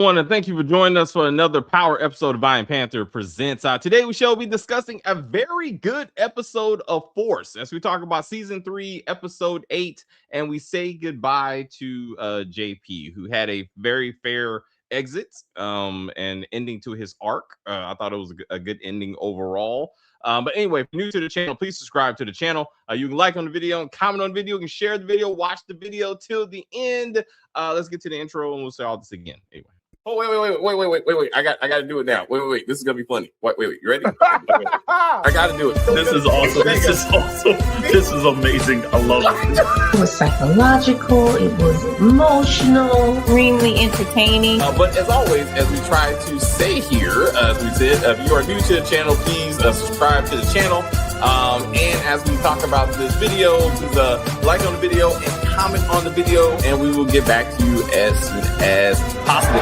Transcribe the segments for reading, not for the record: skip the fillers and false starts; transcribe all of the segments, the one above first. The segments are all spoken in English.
I want to thank you for joining us for another power episode of Vine Panther Presents. Today we shall be discussing a very good episode of Force as we talk about season 3, episode 8, and we say goodbye to JP, who had a very fair exit and ending to his arc. I thought it was a good ending overall. But anyway, if you're new to the channel, please subscribe to the channel. You can like on the video and comment on the video. You can share the video, watch the video till the end. Let's get to the intro and we'll say all this again. Anyway. Oh, wait. I got to do it now. Wait. This is going to be funny. Wait. You ready? I got to do it. This is awesome. This is amazing. I love it. It was psychological. It was emotional. Extremely entertaining. But as always, as we try to say here, as we said, if you are new to the channel, please subscribe to the channel. And as we talk about this video, please like on the video and comment on the video, and we will get back to you as soon as possible.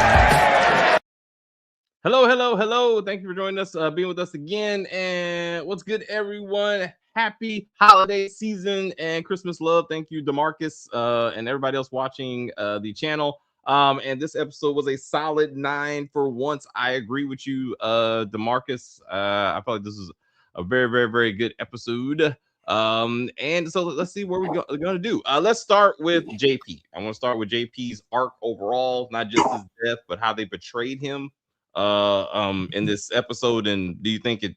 Hello. Thank you for joining us, being with us again. And what's good, everyone? Happy holiday season and Christmas love. Thank you, DeMarcus, and everybody else watching the channel. And this episode was a solid 9 for once. I agree with you, DeMarcus. I feel like this is a very good episode. And so let's see what we're gonna do. Let's start with JP. I want to start with JP's arc overall, not just his death, but how they portrayed him in this episode. And do you think it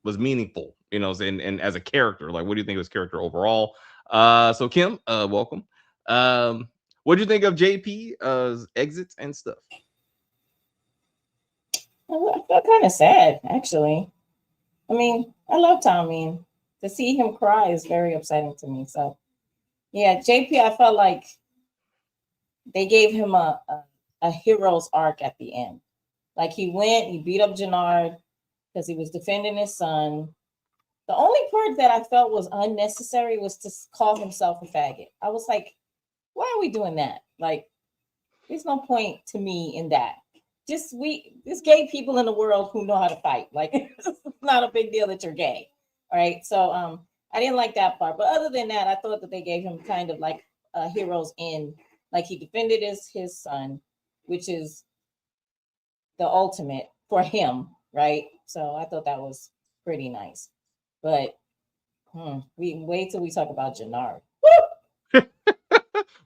was meaningful, and as a character? Like, what do you think of his character overall? So Kim, welcome. What do you think of JP's exits and stuff? I felt kind of sad, actually. I mean, I love Tommy. To see him cry is very upsetting to me. So, yeah, JP, I felt like they gave him a hero's arc at the end. Like, he beat up Jannard because he was defending his son. The only part that I felt was unnecessary was to call himself a faggot. I was like, why are we doing that? Like, there's no point to me in that. Just gay people in the world who know how to fight. Like, it's not a big deal that you're gay. All right. So I didn't like that part. But other than that, I thought that they gave him kind of like a hero's end. Like, he defended his son, which is the ultimate for him, right? So I thought that was pretty nice. But we wait till we talk about Jannard.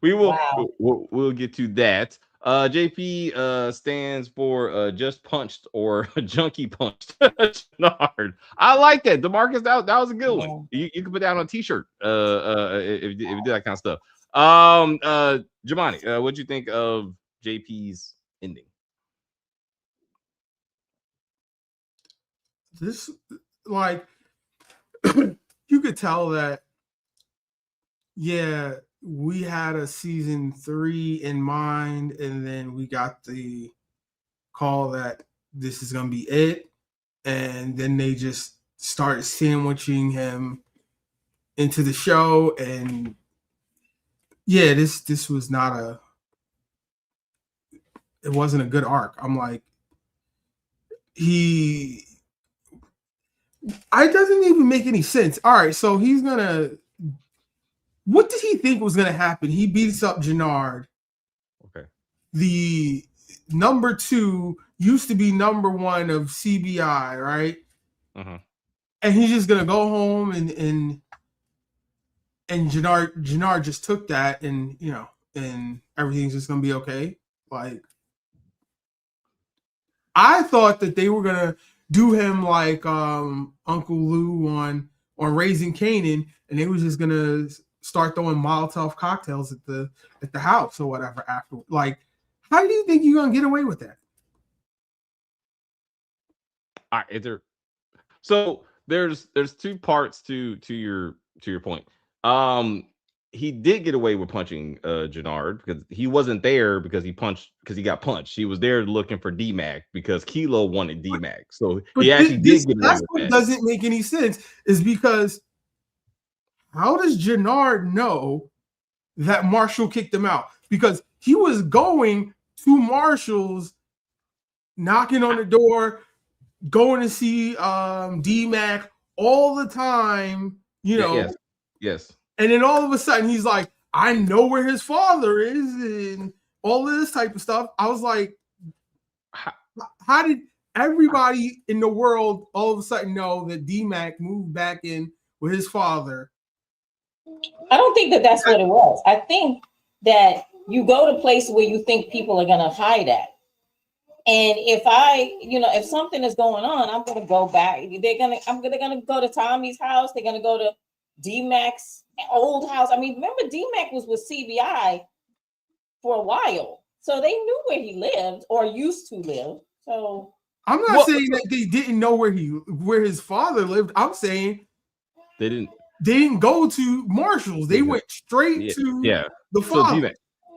We will. Wow. We'll get to that. JP stands for just punched or junkie punched. Jannard. I like that. DeMarcus, that was a good one. You can put that on a t-shirt if you do that kind of stuff. Jamani, what'd you think of JP's ending? This, like, you could tell that, yeah, we had a season 3 in mind, and then we got the call that this is gonna be it, and then they just started sandwiching him into the show. And yeah, this was not it wasn't a good arc. I'm like, it doesn't even make any sense. All right, so he's gonna. What did he think was going to happen? He beats up Jannard. Okay. The number 2 used to be number 1 of CBI, right? Uh-huh. And he's just going to go home and Jannard just took that, and and everything's just going to be okay. Like, I thought that they were going to do him like Uncle Lou on Raising Kanan, and they was just going to start throwing Molotov cocktails at the house or whatever after. Like, how do you think you're gonna get away with that? All right, so there's 2 parts to your point. He did get away with punching Jannard because he wasn't there because he got punched. He was there looking for D-Mac because Kilo wanted D-Mac. So he actually did get away with that. That's what doesn't make any sense, is because how does Jannard know that Marshall kicked him out? Because he was going to Marshall's, knocking on the door, going to see D-Mac all the time, Yes. And then all of a sudden he's like, I know where his father is and all of this type of stuff. I was like, How did everybody in the world all of a sudden know that D-Mac moved back in with his father? I don't think that that's what it was. I think that you go to places where you think people are going to hide at. And if if something is going on, I'm going to go back. They're going to go to Tommy's house. They're going to go to D-Mac's old house. I mean, remember D-Mac was with CBI for a while. So they knew where he lived or used to live. So I'm not saying that they didn't know where his father lived. I'm saying they didn't go to Marshall's. They went straight to the father.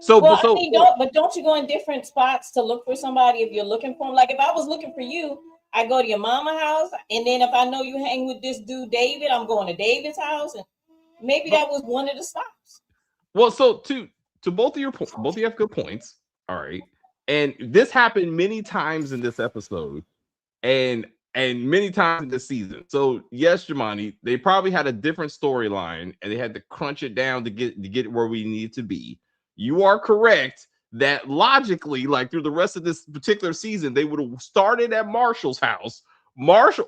But don't you go in different spots to look for somebody if you're looking for him? Like if I was looking for you, I go to your mama's house, and then if I know you hang with this dude David, I'm going to David's house, and maybe that was one of the stops. Well, so to both of you have good points. All right, and this happened many times in this episode, and many times in this season. So yes, Jamani, they probably had a different storyline, and they had to crunch it down to get where we need to be. You are correct that logically, like through the rest of this particular season, they would have started at Marshall's house,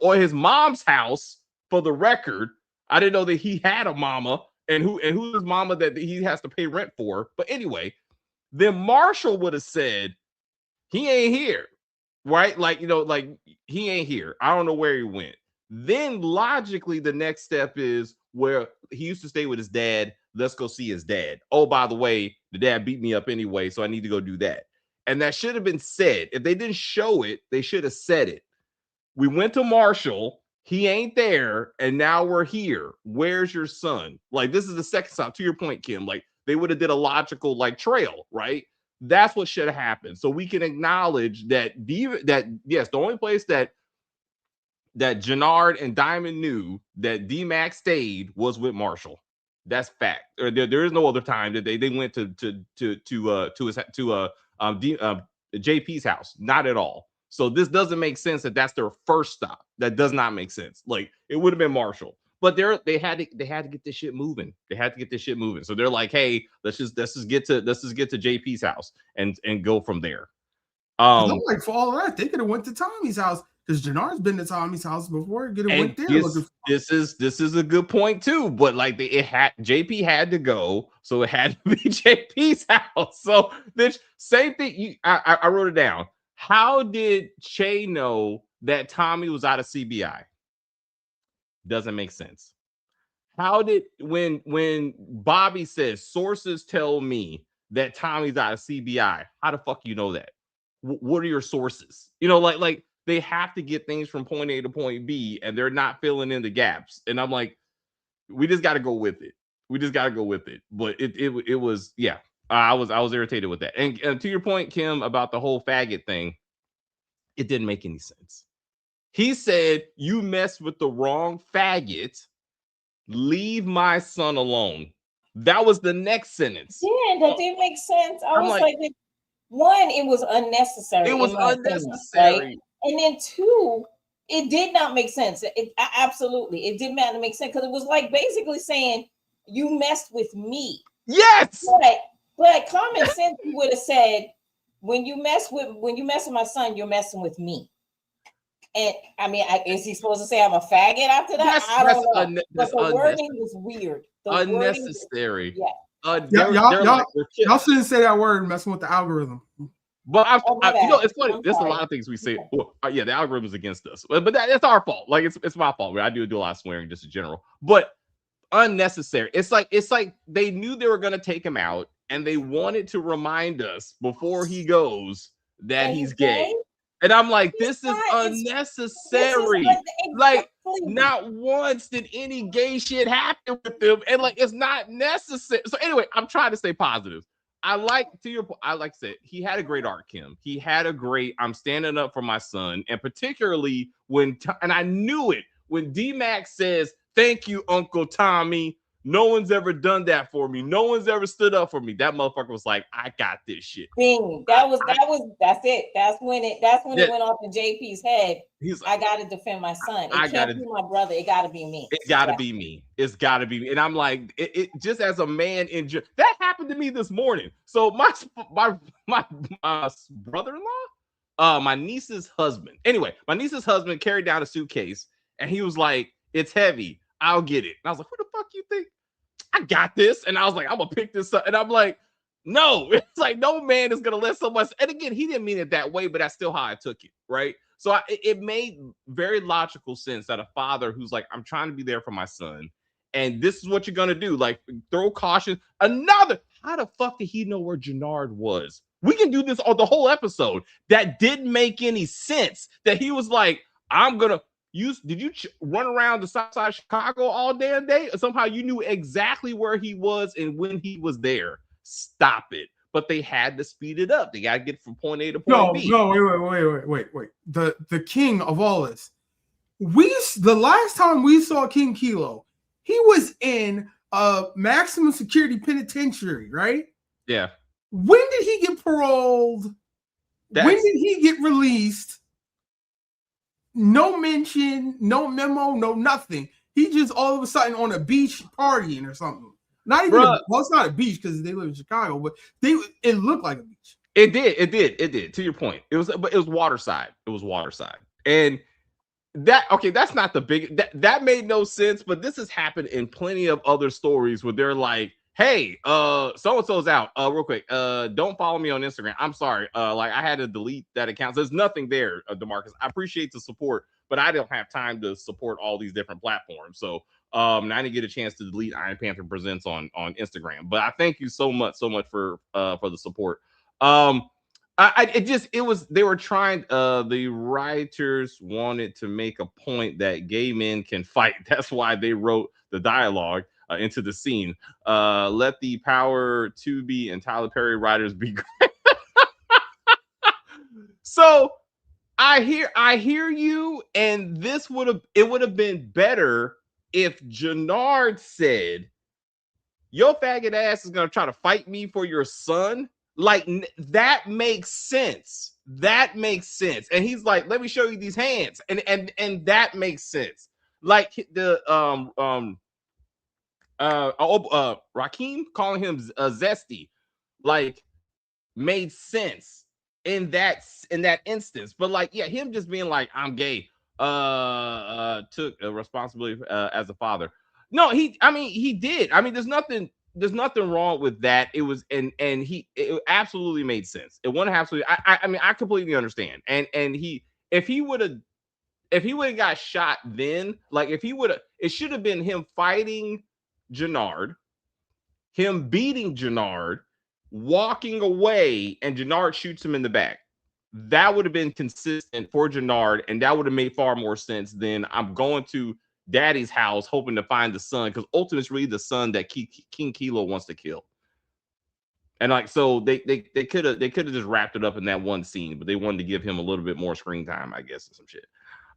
or his mom's house. For the record, I didn't know that he had a mama, and who's his mama that he has to pay rent for. But anyway, then Marshall would have said he ain't here, right? Like he ain't here. I don't know where he went. Then logically, the next step is where he used to stay with his dad. Let's go see his dad. Oh, by the way, the dad beat me up anyway, so I need to go do that. And that should have been said. If they didn't show it, they should have said it. We went to Marshall. He ain't there, and now we're here. Where's your son? Like, this is the second stop. To your point, Kim, like, they would have did a logical, like, trail, right? That's what should have happened. So we can acknowledge that, yes, the only place that Jannard and Diamond knew that D-Mac stayed was with Marshall. That's fact. There is no other time that they went to JP's house. Not at all. So this doesn't make sense that that's their first stop. That does not make sense. Like it would have been Marshall, but they had to get this shit moving. They had to get this shit moving. So they're like, hey, let's just get to JP's house and go from there. I'm like, for all of that, they could have went to Tommy's house. Because Jannard's been to Tommy's house before. Went there. This is a good point too. But like JP had to go, so it had to be JP's house. So this same thing. I wrote it down. How did Che know that Tommy was out of CBI? Doesn't make sense. How did when Bobby says sources tell me that Tommy's out of CBI? How the fuck you know that? What are your sources? Like. They have to get things from point A to point B, and they're not filling in the gaps. And I'm like, we just got to go with it. But it was, yeah. I was irritated with that. And to your point, Kim, about the whole faggot thing, it didn't make any sense. He said, "You messed with the wrong faggot. Leave my son alone." That was the next sentence. Yeah, that didn't make sense. I was like, one, it was unnecessary. It was unnecessary. Right? And then two, it did not make sense. Absolutely, it did not make sense because it was like basically saying you messed with me. Yes, but common sense would have said when you mess with my son, you're messing with me. And I mean, is he supposed to say I'm a faggot after that? I don't know. But the wording was weird. Unnecessary. Y'all shouldn't say that word. Messing with the algorithm. But it's funny. There's a lot of things we say. Well, the algorithm is against us, but that's our fault. Like it's my fault. I do a lot of swearing just in general, but unnecessary. It's like they knew they were gonna take him out, and they wanted to remind us before he goes that he's gay. And I'm like, this is unnecessary. Like, not once did any gay shit happen with them, and like it's not necessary. So anyway, I'm trying to stay positive. I like to say he had a great arc, Kim. He had a great, I'm standing up for my son. And particularly and I knew it when D-Mac says, "Thank you, Uncle Tommy. No one's ever done that for me. No one's ever stood up for me." That motherfucker was like, "I got this shit." Ding. That's it. That's when it went off in JP's head. He's like, I gotta defend my son. It can't be my brother. It gotta be me. It gotta be me. It's gotta be me. And I'm like, it just as a man that happened to me this morning. So my brother-in-law, my niece's husband. Anyway, my niece's husband carried down a suitcase and he was like, it's heavy. I'll get it. And I was like, who the fuck you think? I got this. And I was like, I'm gonna pick this up. And I'm like, no, it's like no man is gonna let someone. And again, he didn't mean it that way, but that's still how I took it, right? So it made very logical sense that a father who's like, I'm trying to be there for my son, and this is what you're gonna do. Like, throw caution. How the fuck did he know where Jannard was? We can do this on the whole episode. That didn't make any sense. That he was like, I'm gonna use. Did you run around the south side of Chicago all damn day? Or somehow you knew exactly where he was and when he was there. Stop it. But they had to speed it up. They got to get from point A to point B. No, wait. The king of all this. The last time we saw King Kilo, he was in a maximum security penitentiary, right? Yeah. When did he get paroled? When did he get released? No mention, no memo, no nothing. He just all of a sudden on a beach partying or something. Not even it's not a beach because they live in Chicago, but it looked like a beach. It did. To your point, it was waterside. It was waterside, and that's not the big. That made no sense. But this has happened in plenty of other stories where they're like, "Hey, so and so's out. Real quick, don't follow me on Instagram. I'm sorry. Like I had to delete that account. So there's nothing there, DeMarcus. I appreciate the support, but I don't have time to support all these different platforms. So." I didn't get a chance to delete Iron Panther Presents on Instagram, but I thank you so much for the support. They were trying. The writers wanted to make a point that gay men can fight. That's why they wrote the dialogue into the scene. Let the Power to be and Tyler Perry writers be great. So I hear you, and it would have been better if Jannard said, your faggot ass is going to try to fight me for your son. Like, that makes sense. That makes sense. And he's like, let me show you these hands. And that makes sense. Like the Rakeem calling him Zesty, like, made sense in that instance. But like, yeah, him just being like, I'm gay. Took a responsibility as a father. No, he did. I mean, there's nothing wrong with that. It was it absolutely made sense. It wouldn't absolutely. I mean, I completely understand. And if he would have got shot then, like it should have been him fighting Jannard, him beating Jannard, walking away, and Jannard shoots him in the back. That would have been consistent for Jannard, and that would have made far more sense than I'm going to daddy's house hoping to find the son, because ultimately it's really the son that King Kilo wants to kill. And like, so they could have just wrapped it up in that one scene, but they wanted to give him a little bit more screen time, I guess, or some shit.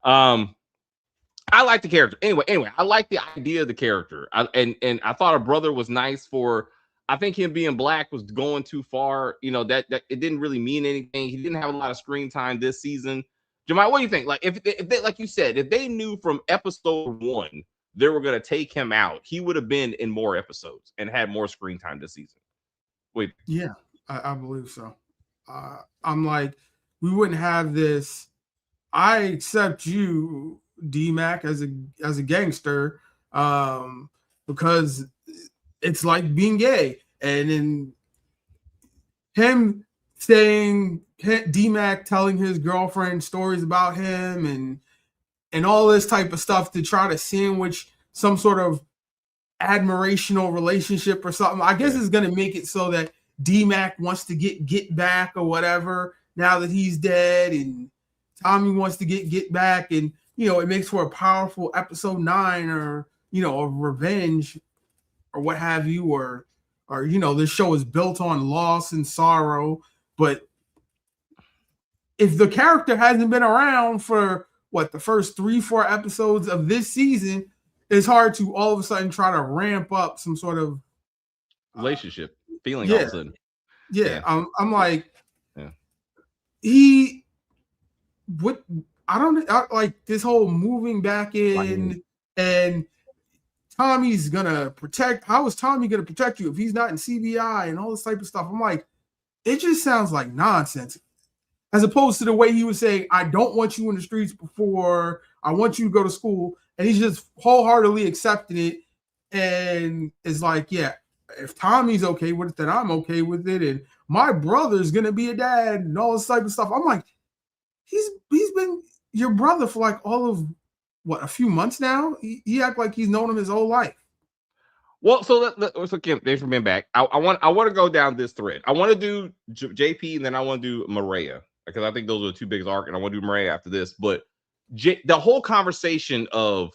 I like the character. Anyway, I like the idea of the character. And I thought a brother was nice for. I think him being black was going too far. You know, that it didn't really mean anything. He didn't have a lot of screen time this season. Jamal, what do you think? Like, if they, like you said, if they knew from episode 1 they were going to take him out, he would have been in more episodes and had more screen time this season. Wait. Yeah, I believe so. I'm like, we wouldn't have this. I accept you, D-Mac, as a gangster, because it's like being gay. And then him saying, D-Mac telling his girlfriend stories about him and all this type of stuff to try to sandwich some sort of admirational relationship or something. I guess it's going to make it so that D-Mac wants to get back or whatever now that he's dead, and Tommy wants to get back, and you know, it makes for a powerful episode 9, or you know, a revenge or what have you, or you know, this show is built on loss and sorrow. But if the character hasn't been around for the first 3-4 episodes of this season, it's hard to all of a sudden try to ramp up some sort of relationship feeling all of a sudden. Yeah. I'm like, I like this whole moving back in, and Tommy's gonna protect. How is Tommy gonna protect you if he's not in CBI and all this type of stuff? I'm like, it just sounds like nonsense. as opposed to the way he was saying, I don't want you in the streets before, I want you to go to school. And he's just wholeheartedly accepting it. And is like, yeah, if Tommy's okay with it, then I'm okay with it. And my brother's going to be a dad and all this type of stuff. I'm like, he's been your brother for like all of, what, a few months now? He act like he's known him his whole life. Well, so Kim, thanks for being back. I want to go down this thread. I want to do JP and then I want to do Maria because I think those are the two biggest arcs, and I want to do Maria after this. But the whole conversation of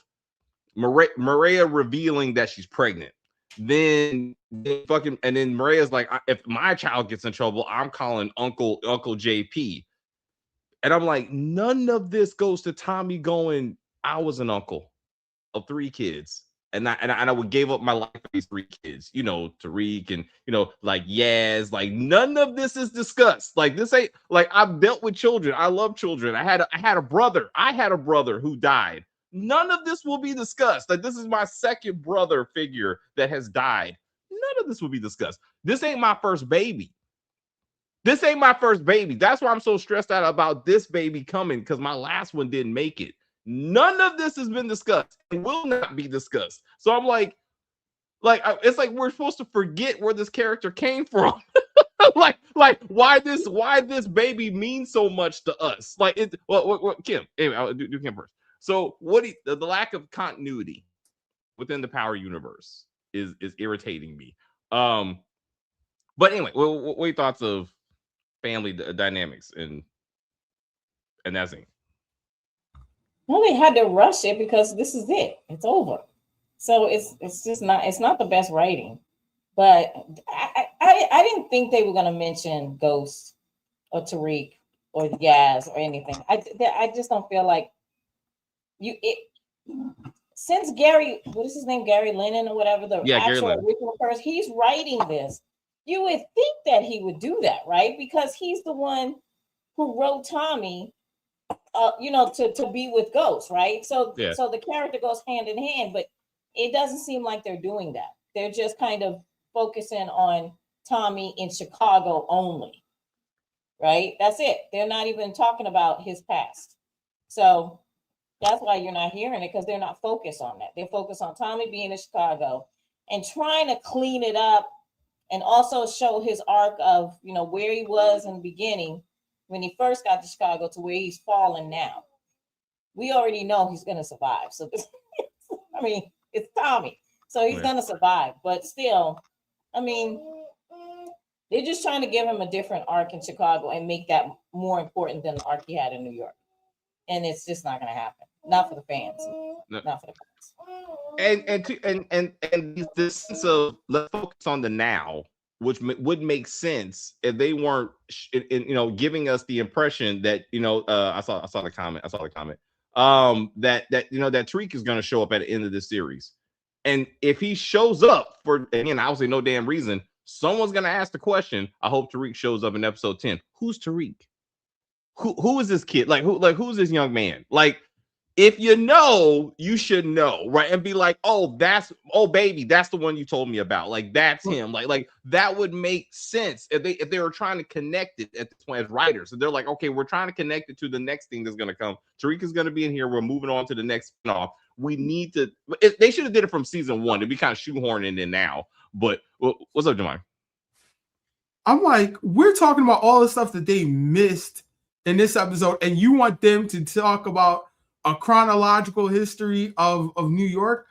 Maria revealing that she's pregnant, then Maria's like, if my child gets in trouble, I'm calling Uncle JP, and I'm like, none of this goes to Tommy going, I was an uncle of 3 kids. And I would give up my life for these 3 kids, you know, Tariq and, you know, like Yaz, like none of this is discussed. Like this ain't like I've dealt with children. I love children. I had a brother. I had a brother who died. None of this will be discussed. Like this is my second brother figure that has died. None of this will be discussed. This ain't my first baby. This ain't my first baby. That's why I'm so stressed out about this baby coming, because my last one didn't make it. None of this has been discussed and will not be discussed. So I'm like it's like we're supposed to forget where this character came from. like why this baby means so much to us. Like it. Well, Kim, anyway, I'll do Kim first. So the lack of continuity within the Power universe is irritating me. But anyway, what are your thoughts of family dynamics and that thing? Well, they had to rush it because this is it. It's over. So it's just not the best writing. But I didn't think they were going to mention Ghost or Tariq or Yaz or anything. I just don't feel like since Gary, what is his name? Gary Lennon or whatever, actual original person, he's writing this. You would think that he would do that, right? Because he's the one who wrote Tommy, to be with Ghost, right? So the character goes hand in hand, but it doesn't seem like they're doing that. They're just kind of focusing on Tommy in Chicago only, right? That's it. They're not even talking about his past. So that's why you're not hearing it, because they're not focused on that. They're focused on Tommy being in Chicago and trying to clean it up and also show his arc of, where he was in the beginning when he first got to Chicago to where he's fallen now. We already know he's going to survive. So, I mean, it's Tommy. So he's going to survive. But still, I mean, they're just trying to give him a different arc in Chicago and make that more important than the arc he had in New York. And it's just not going to happen. Not for the fans. No. Not for the fans. And this sense of let's focus on the now, which would make sense if they weren't, giving us the impression that, I saw the comment. That Tariq is going to show up at the end of this series. And if he shows up for, again, obviously no damn reason, someone's going to ask the question. I hope Tariq shows up in episode 10. Who's Tariq? Who is this kid? Who's this young man? If you know, you should know, right? And be like, baby, that's the one you told me about. That's him. Like that would make sense if they were trying to connect it at this point as writers. And they're like, okay, we're trying to connect it to the next thing that's going to come. Tariq is going to be in here. We're moving on to the next spinoff. We need to. They should have did it from season 1. It'd be kind of shoehorning in now. But what's up, Jamai? I'm like, we're talking about all the stuff that they missed in this episode, and you want them to talk about a chronological history of New York?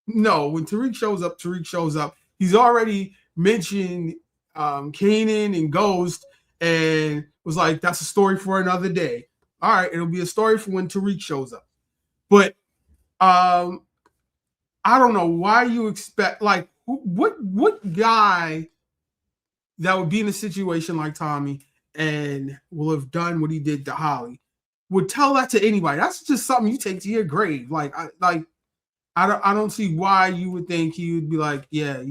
No, when Tariq shows up. He's already mentioned Kanan and Ghost and was like, that's a story for another day. All right, it'll be a story for when Tariq shows up. But I don't know why you expect, what guy that would be in a situation like Tommy and will have done what he did to Holly would tell that to anybody. That's just something you take to your grave. I don't see why you would think he would be like, yeah,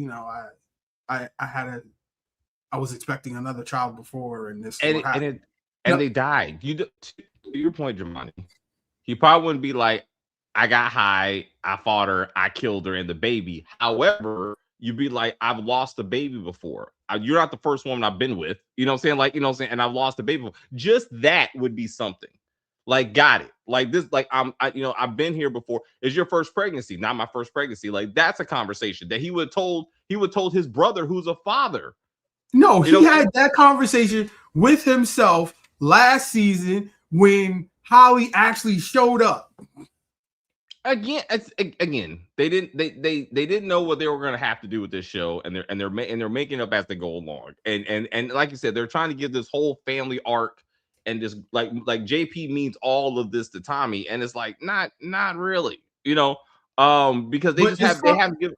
I was expecting another child before, and this and they died. To your point, Jamani, he probably wouldn't be like, I got high, I fought her, I killed her, and the baby. However, you'd be like, I've lost a baby before. You're not the first woman I've been with. You know what I'm saying? Like, you know what I'm saying? And I've lost a baby before. Just that would be something. Like, got it. Like this, like I've been here before. It's your first pregnancy, not my first pregnancy. Like, that's a conversation that he would told his brother, who's a father. No, he had that conversation with himself last season when Holly actually showed up. Again, they didn't know what they were going to have to do with this show, and they're making up as they go along. And like you said, they're trying to give this whole family arc, and this like JP means all of this to Tommy, and it's like not really, you know, because they have to give.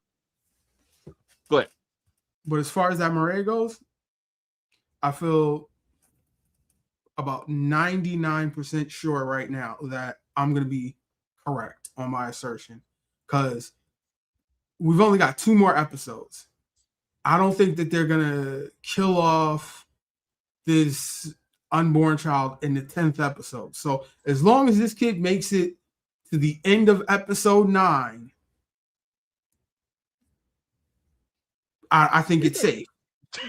Go ahead. But as far as that Maria goes, I feel about 99% sure right now that I'm going to be correct on my assertion, because we've only got 2 more episodes. I don't think that they're going to kill off this unborn child in the 10th episode. So as long as this kid makes it to the end of episode 9, I think it's safe.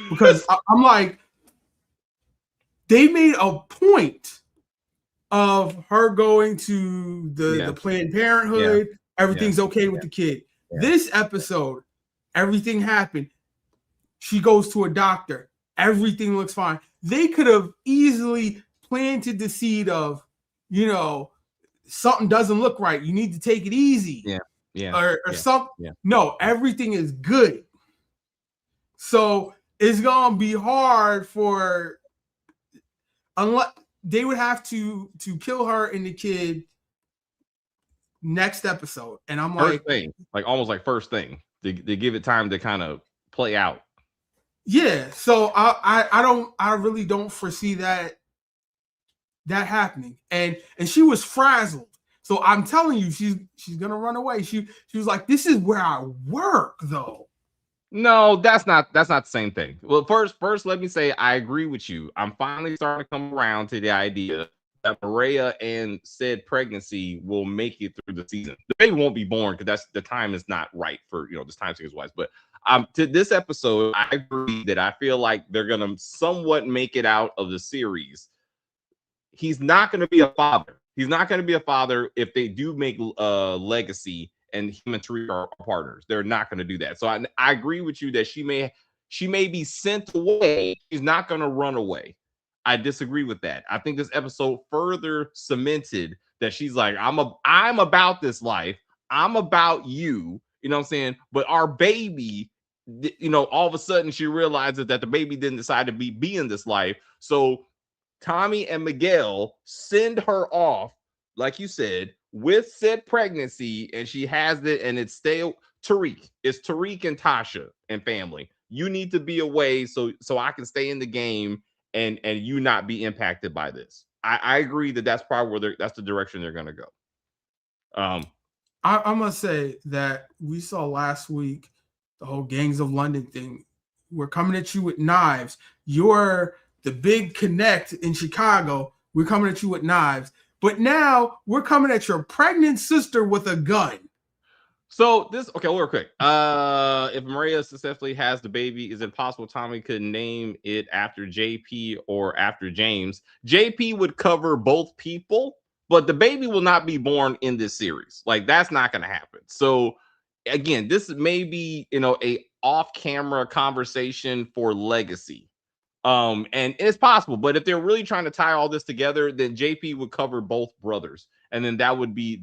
Because I'm like, they made a point of her going to the Planned Parenthood. Yeah. Everything's okay with the kid. Yeah. This episode, everything happened. She goes to a doctor. Everything looks fine. They could have easily planted the seed of, you know, something doesn't look right. You need to take it easy. Or something. Yeah. No, everything is good. So it's gonna be hard for, unless they would have to kill her and the kid next episode. And I'm first thing, like almost like first thing. They give it time to kind of play out. Yeah. So I really don't foresee that happening. And she was frazzled. So I'm telling you, she's gonna run away. She was like, this is where I work though. No, that's not the same thing. Well, first, let me say I agree with you. I'm finally starting to come around to the idea that Maria and said pregnancy will make it through the season. The baby won't be born because that's the time is not right for, you know, this time series wise. But to this episode, I agree that I feel like they're gonna somewhat make it out of the series. He's not gonna be a father. He's not gonna be a father if they do make Legacy and him and Tariq are partners. They're not going to do that. So I agree with you that she may be sent away. She's not going to run away. I disagree with that. I think this episode further cemented that she's like, I'm about this life. I'm about you. You know what I'm saying? But our baby, you know, all of a sudden she realizes that the baby didn't decide to be in this life. So Tommy and Miguel send her off, like you said, with said pregnancy, and she has it, and it's still Tariq. It's Tariq and Tasha and family. You need to be away so I can stay in the game and you not be impacted by this. I agree that's probably where that's the direction they're gonna go. I must say that we saw last week the whole Gangs of London thing. We're coming at you with knives. You're the big connect in Chicago. We're coming at you with knives. But now we're coming at your pregnant sister with a gun. So real quick. If Maria successfully has the baby, is it possible Tommy could name it after JP or after James? JP would cover both people, but the baby will not be born in this series. Like, that's not going to happen. So again, this may be, you know, a off-camera conversation for Legacy. And it's possible, but if they're really trying to tie all this together, then JP would cover both brothers, and then that would be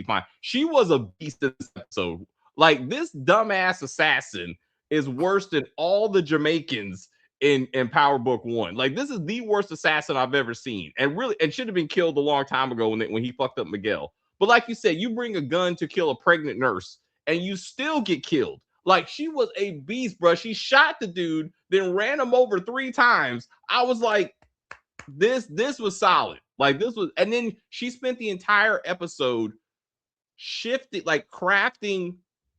fine. She was a beast in this episode. Like, this dumbass assassin is worse than all the Jamaicans in Power Book 1. Like, this is the worst assassin I've ever seen, and should have been killed a long time ago when he fucked up Miguel. But like you said, you bring a gun to kill a pregnant nurse, and you still get killed. Like, she was a beast, bro. She shot the dude, then ran him over 3 times. I was like, this was solid. Like, this was, and then she spent the entire episode crafting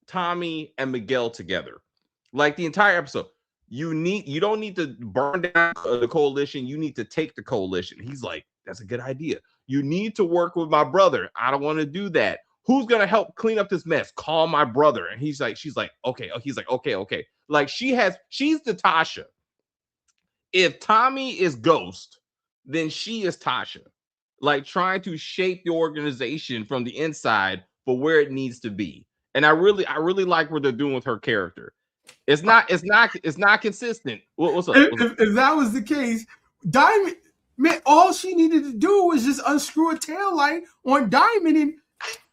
Tommy and Miguel together. Like, the entire episode. You don't need to burn down the coalition. You need to take the coalition. He's like, that's a good idea. You need to work with my brother. I don't want to do that. who's gonna help clean up this mess? Call my brother. And she's like, okay. He's like, okay. Like she's the Tasha. If Tommy is Ghost, then she is Tasha. Like trying to shape the organization from the inside for where it needs to be. And I really like what they're doing with her character. It's not consistent. What's up? If that was the case, Diamond, man, all she needed to do was just unscrew a tail light on Diamond,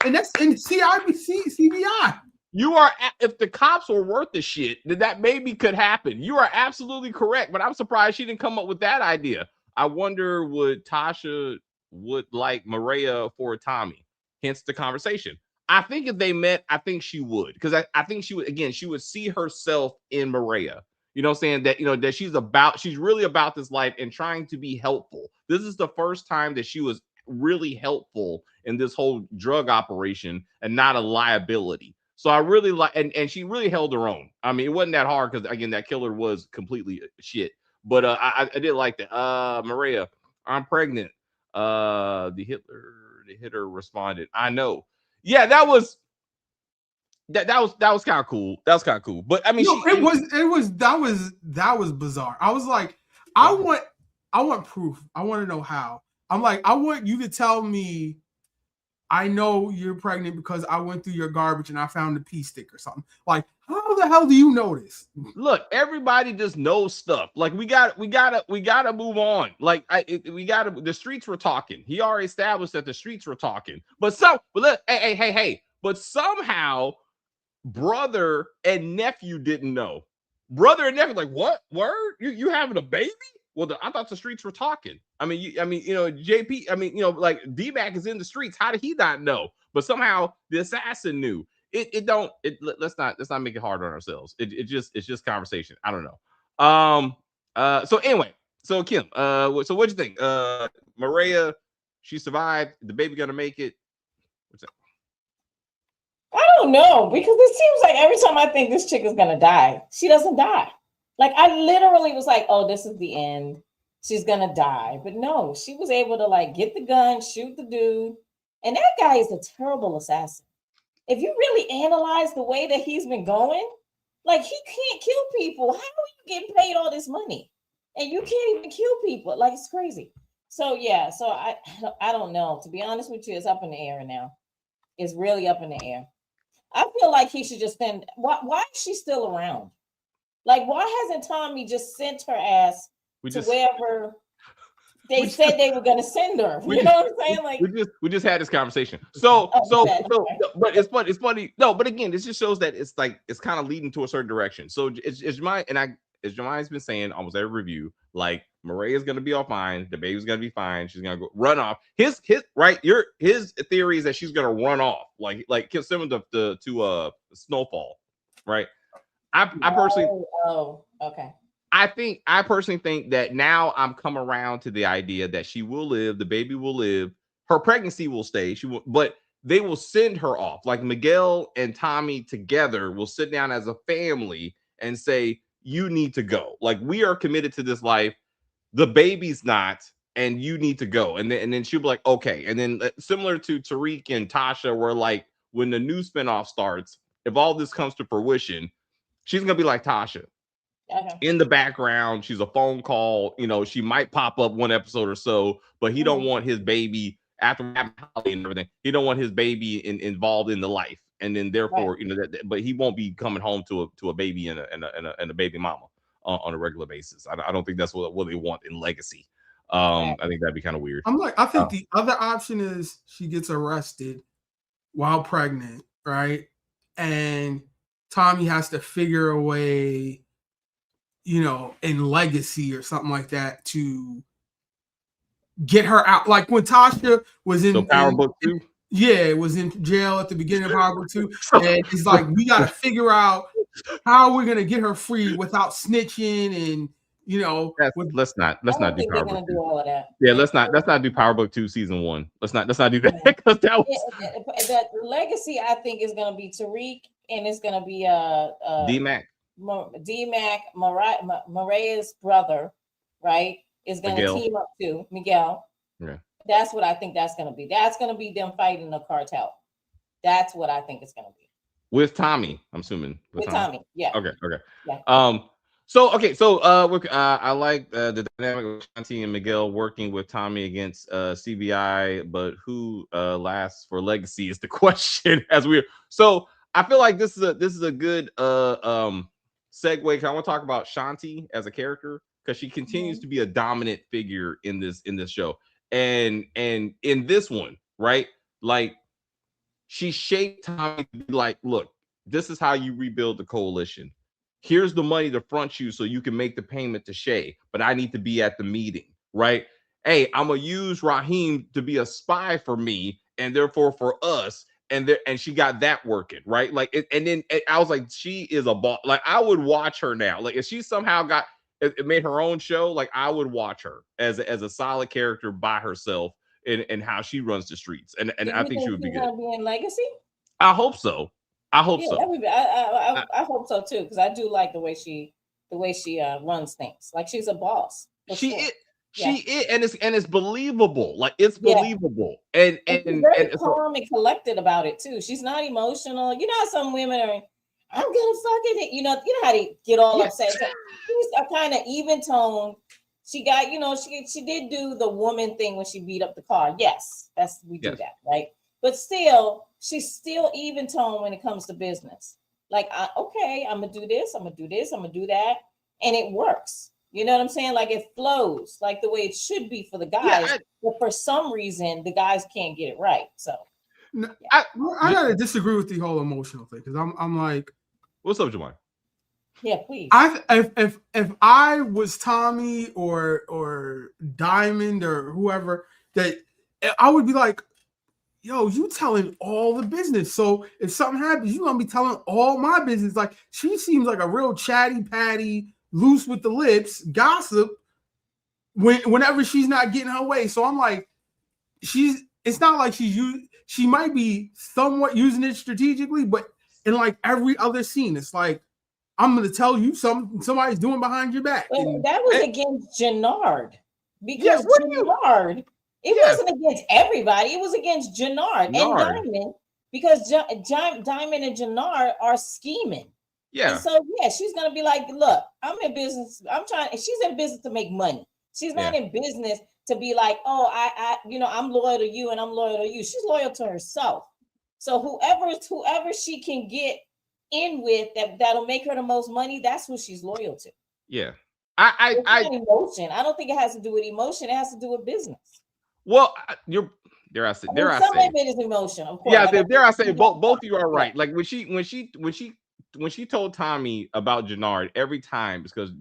and that's in CBI. You are, if the cops were worth the shit, then that maybe could happen. You are absolutely correct, but I'm surprised she didn't come up with that idea. I wonder would Tasha would like Maria for Tommy, hence the conversation. I think if they met, I think she would, because I think she would, again, she would see herself in Maria. You know what I'm saying? That, you know, that she's really about this life and trying to be helpful. This is the first time that she was really helpful in this whole drug operation and not a liability. So I really like, and she really held her own. I mean, it wasn't that hard because, again, that killer was completely shit. But I did like that. Maria, I'm pregnant. The hitter responded, I know. Yeah, that was kind of cool. That was kind of cool. But I mean, that was bizarre. I was like, I want proof. I want to know how. I'm like, I want you to tell me I know you're pregnant because I went through your garbage and I found a pee stick or something. Like, how the hell do you know this? Look, everybody just knows stuff. Like, we gotta move on. Like, the streets were talking. He already established that the streets were talking. But look, hey. But somehow, brother and nephew didn't know. Brother and nephew, like, what? Word? You having a baby? Well, I thought the streets were talking. I mean, JP. I mean, like D-Mac is in the streets. How did he not know? But somehow the assassin knew. Let's not make it hard on ourselves. It's just conversation. I don't know. So anyway, so Kim, so what'd you think? Maria, she survived. The baby gonna make it? What's that? I don't know, because it seems like every time I think this chick is gonna die, she doesn't die. Like, I literally was like, oh, this is the end. She's gonna die. But no, she was able to like get the gun, shoot the dude. And that guy is a terrible assassin. If you really analyze the way that he's been going, like, he can't kill people. How are you getting paid all this money? And you can't even kill people. Like, it's crazy. So yeah, so I don't know. To be honest with you, it's up in the air now. It's really up in the air. I feel like he should just send. Why is she still around? Like, why hasn't Tommy just sent her ass to wherever they said they were going to send her? You know what I'm saying? Like, we just had this conversation. But it's funny. No, but again, this just shows that it's kind of leading to a certain direction. So as Jemi's been saying almost every review, like, Maria's going to be all fine. The baby's going to be fine. She's going to go run off. His theory is that she's going to run off, like similar to Snowfall, right? I personally. Oh, okay. I personally think that now I'm come around to the idea that she will live, the baby will live, her pregnancy will stay. But they will send her off. Like, Miguel and Tommy together will sit down as a family and say, you need to go. Like, we are committed to this life. The baby's not, and you need to go. And then she'll be like, okay. And then similar to Tariq and Tasha, where like when the new spinoff starts, if all this comes to fruition, she's gonna be like Tasha. In the background, she's a phone call. She might pop up one episode or so, but he don't want his baby after Holiday and everything. He don't want his baby involved in the life, and then therefore, but he won't be coming home to a baby and a baby mama on a regular basis. I don't think that's what they want in Legacy. I think that'd be kind of weird. I think the other option is she gets arrested while pregnant, right? And Tommy has to figure a way, in Legacy or something like that, to get her out. Like when Tasha was in Power Book 2. Yeah, was in jail at the beginning of Power Book 2. And it's like, we got to figure out how we're going to get her free without snitching and, let's not do Power Book 2. All of that. Yeah, let's not do Power Book 2 season 1. Let's not do that, because that was the Legacy. I think is going to be Tariq, and it's going to be D-Mac, Maria's brother, right? Is going to team up to Miguel. Yeah, that's what I think that's going to be. That's going to be them fighting the cartel. That's what I think it's going to be. With Tommy, I'm assuming. With Tommy, yeah. Okay. Yeah. So I like the dynamic of Shanti and Miguel working with Tommy against CBI, but who lasts for legacy is the question. So I feel like this is a good segue. I want to talk about Shanti as a character because she continues to be a dominant figure in this show, and in this one, right? Like she shaped Tommy to be like, look, this is how you rebuild the coalition. Here's the money to front you so you can make the payment to Shay, but I need to be at the meeting, right? Hey, I'm gonna use Raheem to be a spy for me and therefore for us. And she got that working, right? Like, and I was like, she is a boss. Like, I would watch her now. Like, if she somehow made her own show, like, I would watch her as a solid character by herself and how she runs the streets. And I think she would be good. Be in Legacy? I hope so. I hope so. I hope so too, because I do like the way she runs things. Like, she's a boss. She is, and it's believable. Like, it's believable, and she's very calm and collected about it too. She's not emotional. You know how some women are. I'm gonna fucking it. You know how they get all upset. So she's a kind of even tone. She got, she did do the woman thing when she beat up the car. Yes, we do that, right? But still, she's still even tone when it comes to business. Like, okay, I'm gonna do this, I'm gonna do this, I'm gonna do that, and it works. You know what I'm saying? Like, it flows like the way it should be for the guys, but for some reason the guys can't get it right. So I gotta disagree with the whole emotional thing because I'm like, what's up, Jamar? Yeah, please. If I was Tommy or Diamond or whoever, that I would be like, yo, you telling all the business. So if something happens, you're gonna be telling all my business. Like, she seems like a real chatty patty, loose with the lips, gossip whenever she's not getting her way. So I'm like, it's not like she might be somewhat using it strategically, but in like every other scene, it's like, I'm gonna tell you somebody's doing behind your back. Well, that was against Jannard. Because Jannard, it wasn't against everybody, it was against Jannard and Diamond, because Diamond and Jannard are scheming. Yeah. And so she's gonna be like, look, I'm in business. She's in business to make money. She's not in business to be like, oh, I'm loyal to you and I'm loyal to you. She's loyal to herself. So whoever she can get in with that'll make her the most money, that's who she's loyal to. Yeah. Emotion. I don't think it has to do with emotion. It has to do with business. Well, dare I say some of it is emotion, of course. Yeah, dare I say both of you are right. Like, when she told Tommy about Jannard every time, because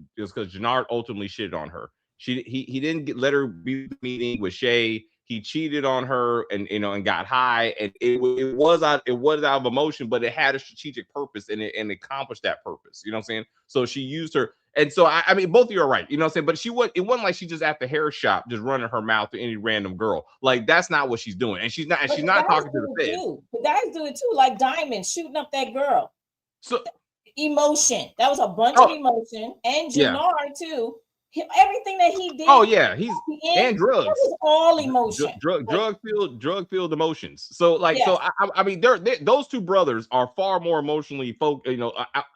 Jannard ultimately shitted on her. He didn't let her be at the meeting with Shay. He cheated on her and got high, and it was out of emotion, but it had a strategic purpose and it accomplished that purpose. You know what I'm saying? So she used her, and so I mean, both of you are right. You know what I'm saying? But it wasn't like she just at the hair shop just running her mouth to any random girl. Like, that's not what she's doing, and she's not talking to the feds. The guys do it too, like Diamond shooting up that girl. So emotion. That was a bunch of emotion, and Jannard too. Everything that he did. Oh yeah, and drugs. That was all emotion. Drug filled emotions. So like, so I mean, those two brothers are far more emotionally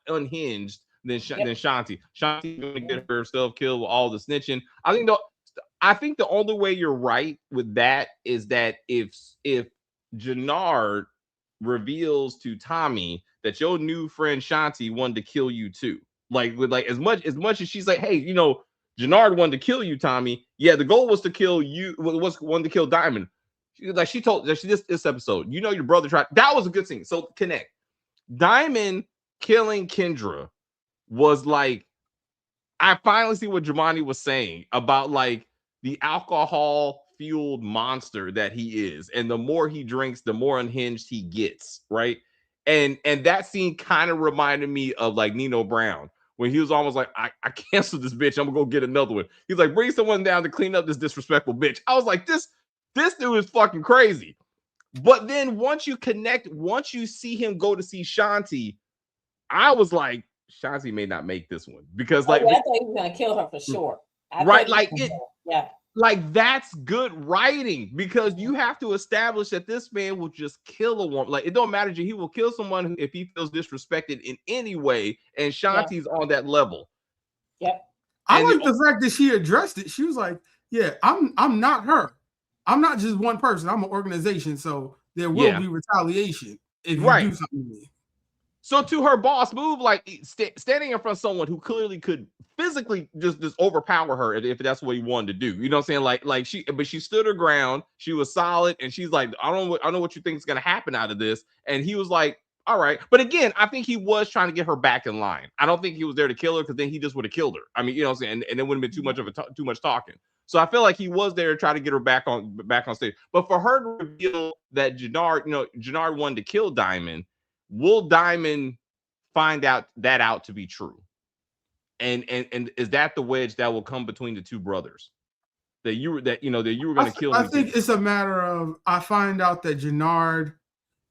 unhinged than Shanti. Shanti going to get herself killed with all the snitching. I think the only way you're right with that is that if Jannard reveals to Tommy that your new friend Shanti wanted to kill you too, like as much as she's like, hey, Jannard wanted to kill you, Tommy. Yeah, the goal was to kill you. Wanted to kill Diamond. She told this episode, your brother tried. That was a good scene. So connect. Diamond killing Kendra was like, I finally see what Jamani was saying about like the alcohol fueled monster that he is, and the more he drinks, the more unhinged he gets, right? And that scene kind of reminded me of like Nino Brown, when he was almost like, I canceled this bitch, I'm gonna go get another one. He's like, bring someone down to clean up this disrespectful bitch. I was like, this dude is fucking crazy. But then once you see him go to see Shanti, I was like, Shanti may not make this one, because like, I thought he was gonna kill her for sure. Right, like it. Yeah. like that's good writing because you have to establish that this man will just kill a woman. Like it don't matter, he will kill someone if he feels disrespected in any way, and Shanti's on that level. Yep. I like the fact that she addressed it. She was like, "Yeah, I'm not her. I'm not just one person. I'm an organization. So there will be retaliation if you do something to me." So to her boss move, like standing in front of someone who clearly could physically just overpower her if that's what he wanted to do. You know what I'm saying? But she stood her ground. She was solid, and she's like, I don't know what you think is going to happen out of this. And he was like, all right. But again, I think he was trying to get her back in line. I don't think he was there to kill her because then he just would have killed her. I mean, you know what I'm saying? And it wouldn't have been too much talking. So I feel like he was there to try to get her back on stage. But for her to reveal that Gennard wanted to kill Diamond, will Diamond find out to be true? And is that the wedge that will come between the two brothers? That you were going to kill? I think it's a matter of I find out that Gennard,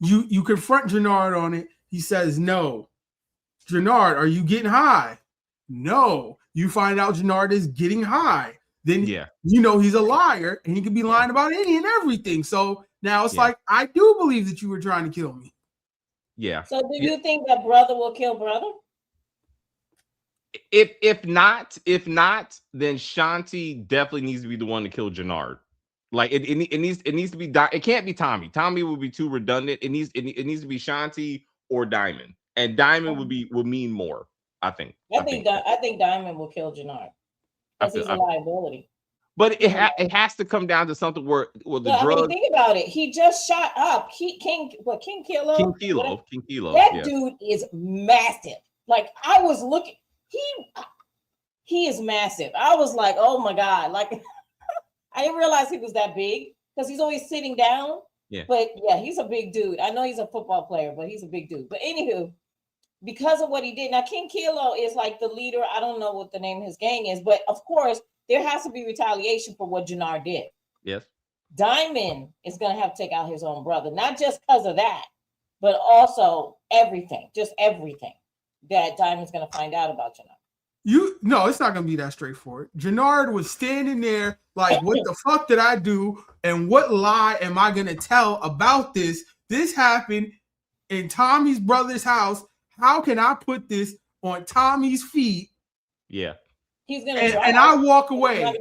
you confront Gennard on it. He says no. Gennard, are you getting high? No. You find out Gennard is getting high. Then he's a liar and he could be lying about any and everything. So now it's like I do believe that you were trying to kill me. Yeah. So do you think that brother will kill brother? If not, then Shanti definitely needs to be the one to kill Gennard. Like it needs to be. It can't be Tommy. Tommy would be too redundant. It needs to be Shanti or Diamond, and Diamond would mean more. I think. I think Diamond will kill Gennard because he's a liability. But it has to come down to something where the drug. I mean, think about it. He just shot up King Kilo. King Kilo. That dude is massive. Like I was looking, he is massive. I was like, oh my god! Like I didn't realize he was that big because he's always sitting down. Yeah. But yeah, he's a big dude. I know he's a football player, but he's a big dude. But anywho, because of what he did, now King Kilo is like the leader. I don't know what the name of his gang is, but of course. There has to be retaliation for what Gennard did. Yes. Diamond is going to have to take out his own brother, not just because of that, but also everything that Diamond's going to find out about Gennard. No, it's not going to be that straightforward. Gennard was standing there like, what the fuck did I do? And what lie am I going to tell about this? This happened in Tommy's brother's house. How can I put this on Tommy's feet? Yeah. He's gonna and I walk away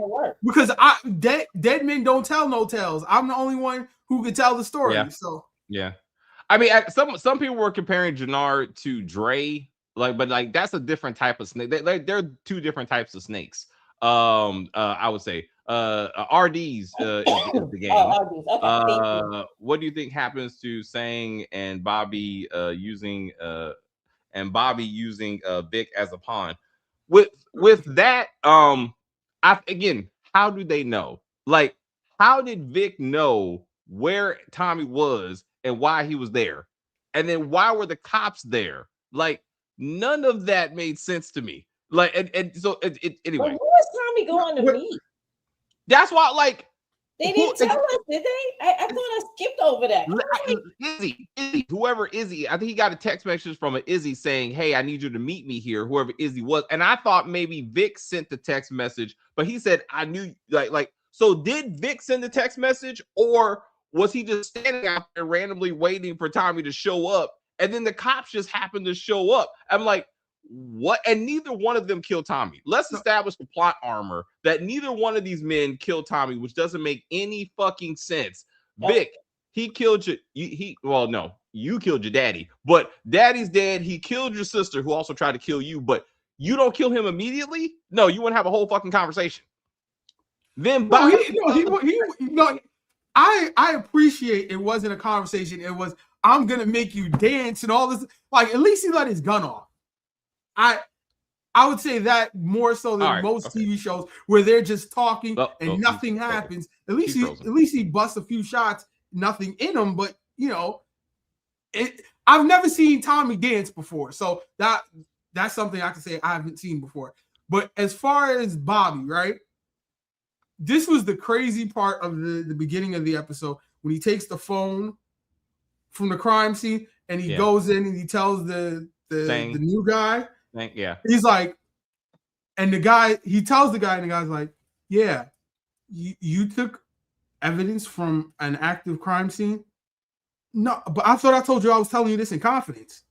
because dead men don't tell no tales. I'm the only one who can tell the story. Yeah. So yeah, I mean, some people were comparing Gennard to Dre, but that's a different type of snake. They're two different types of snakes. I would say RD's is the game. RD's. Okay, what do you think happens to Sang and Bobby using Vic as a pawn? With that, how do they know? Like, how did Vic know where Tommy was and why he was there? And then why were the cops there? Like, none of that made sense to me. Like, so anyway. But who was Tommy going to meet? That's why, like, they didn't tell us, did they? I thought I skipped over that. Izzy, whoever Izzy, I think he got a text message from an Izzy saying, "Hey, I need you to meet me here." Whoever Izzy was, and I thought maybe Vic sent the text message, but he said, "I knew." Like, so did Vic send the text message, or was he just standing out there randomly waiting for Tommy to show up, and then the cops just happened to show up? I'm like, what? And neither one of them killed Tommy. Let's establish the plot armor that neither one of these men killed Tommy, which doesn't make any fucking sense. Vic, he killed you. You killed your daddy, but daddy's dead. He killed your sister, who also tried to kill you, but you don't kill him immediately. No, you want to have a whole fucking conversation. Then, I appreciate it wasn't a conversation. It was, I'm gonna make you dance and all this. Like, at least he let his gun off. I would say that more so than most TV shows where they're just talking and nothing happens. At least he busts a few shots, nothing in him. But I've never seen Tommy dance before, so that's something I can say I haven't seen before. But as far as Bobby, right? This was the crazy part of the beginning of the episode when he takes the phone from the crime scene and he goes in and he tells the new guy. Yeah. He's like, and he tells the guy, and the guy's like, yeah, you took evidence from an active crime scene? No, but I thought I told you I was telling you this in confidence.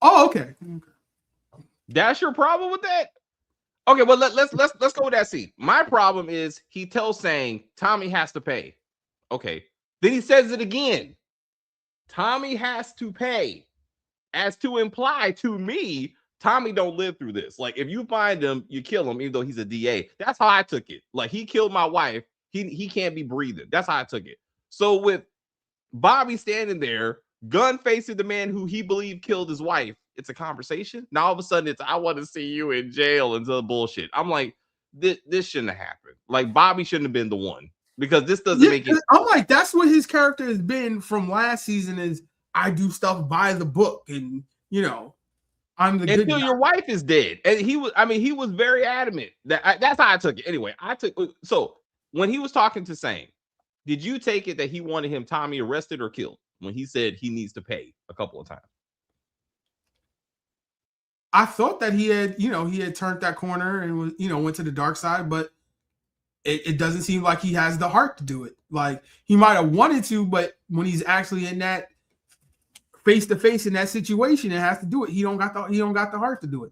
Oh, okay. That's your problem with that? Okay, well let's go with that scene. My problem is he tells saying Tommy has to pay. Okay, then he says it again. Tommy has to pay, as to imply to me, Tommy don't live through this. Like if you find him, you kill him, even though he's a DA. That's how I took it. Like he killed my wife. He can't be breathing. That's how I took it. So with Bobby standing there, gun facing the man who he believed killed his wife, it's a conversation. Now all of a sudden it's I want to see you in jail and the bullshit. I'm like, this shouldn't have happened. Like Bobby shouldn't have been the one because this doesn't make it. I'm like, that's what his character has been from last season. Is I do stuff by the book, and I'm the good until guy. Your wife is dead, and he was very adamant that's how I took it. Anyway, so when he was talking to Sane, did you take it that he wanted Tommy arrested or killed when he said he needs to pay a couple of times? I thought that he had turned that corner and was, went to the dark side, but it doesn't seem like he has the heart to do it. Like he might have wanted to, but when he's actually in that face to face in that situation, it has to do it. He don't got the heart to do it.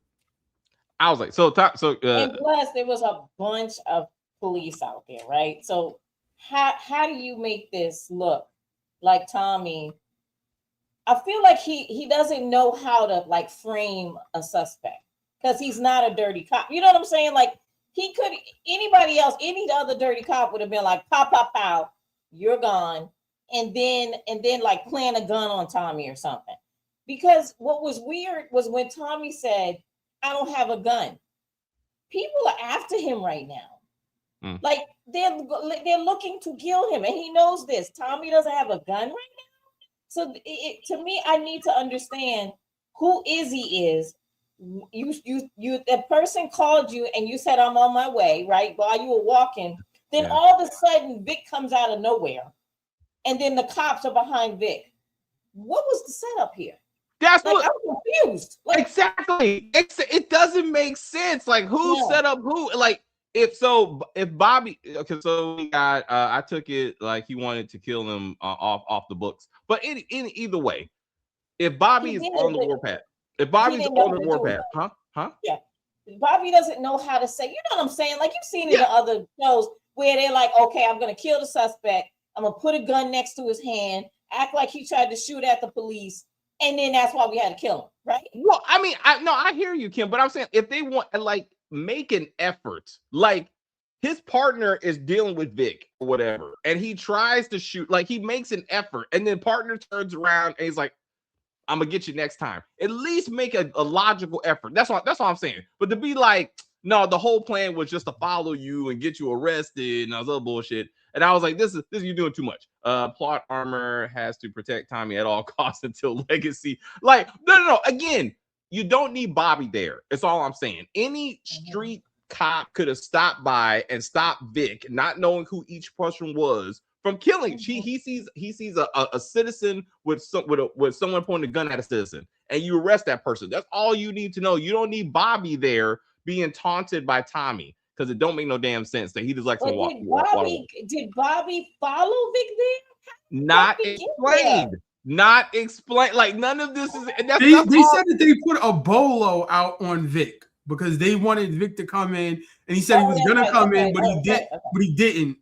I was like, and plus there was a bunch of police out there, right? So how do you make this look like Tommy? I feel like he doesn't know how to like frame a suspect because he's not a dirty cop. You know what I'm saying? Like anybody else, any other dirty cop would have been like, pow, pow, pow, you're gone. And then like plant a gun on Tommy or something. Because what was weird was when Tommy said, I don't have a gun. People are after him right now. Like they're looking to kill him, and he knows this. Tommy doesn't have a gun right now. So to me, I need to understand who Izzy is. The person called you and you said, I'm on my way, right? While you were walking. Then all of a sudden, Vic comes out of nowhere. And then the cops are behind Vic. What was the setup here? That's like, what I'm confused. Like, exactly. It doesn't make sense. Like who set up who? Like if Bobby, okay, so we got I took it like he wanted to kill him off the books. But in either way, if Bobby is on the warpath, huh? Yeah. Bobby doesn't know how to say, you know what I'm saying? Like you've seen it in other shows where they're like, okay, I'm gonna kill the suspect. I'm gonna put a gun next to his hand, act like he tried to shoot at the police, and then that's why we had to kill him, right? Well, I mean, I hear you, Kim, but I'm saying if they want to like make an effort, like his partner is dealing with Vic or whatever, and he tries to shoot, like he makes an effort, and then partner turns around and he's like, I'm gonna get you next time. At least make a logical effort. That's all I'm saying. But to be like, no, the whole plan was just to follow you and get you arrested and all this other bullshit. And I was like, this is you doing too much. Plot armor has to protect Tommy at all costs until legacy. Like, no. Again, you don't need Bobby there. That's all I'm saying. Any street cop could have stopped by and stopped Vic, not knowing who each person was, from killing. He sees a citizen with someone pointing a gun at a citizen, and you arrest that person. That's all you need to know. You don't need Bobby there being taunted by Tommy, because it don't make no damn sense that he just likes to walk. Did Bobby follow Vic there? Not explained. Not explained. Like none of this is. They said that they put a bolo out on Vic because they wanted Vic to come in, and he said he was gonna come in, but he didn't.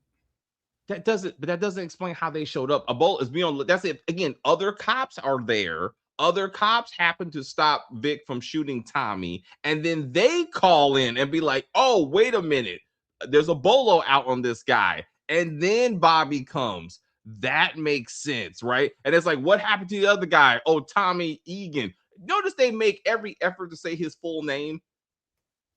That doesn't explain how they showed up. A bolt is beyond. That's it. Again, other cops are there. Other cops happen to stop Vic from shooting Tommy, and then they call in and be like, "Oh, wait a minute, there's a bolo out on this guy." And then Bobby comes. That makes sense, right? And it's like, what happened to the other guy? Oh, Tommy Egan. Notice they make every effort to say his full name.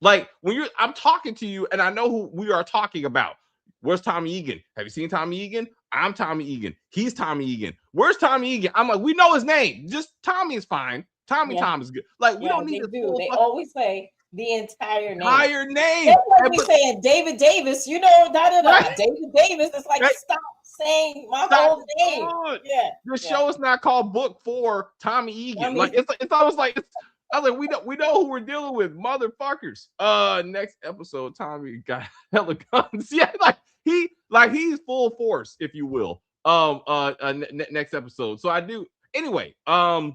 Like when I'm talking to you, and I know who we are talking about. Where's Tommy Egan? Have you seen Tommy Egan? I'm Tommy Egan. He's Tommy Egan. Where's Tommy Egan? I'm like, we know his name. Just Tommy is fine. Tom is good. Like we don't need to. They always say the entire name. That's like we saying David Davis. You know, right? David Davis. It's like stop saying my whole name. Yeah. The show is not called Book 4 Tommy Egan. Like it's always like. I was like, we know who we're dealing with, motherfuckers. Next episode, Tommy got hella guns. Yeah, like Like he's full force, if you will. Next episode. So I do. Anyway, I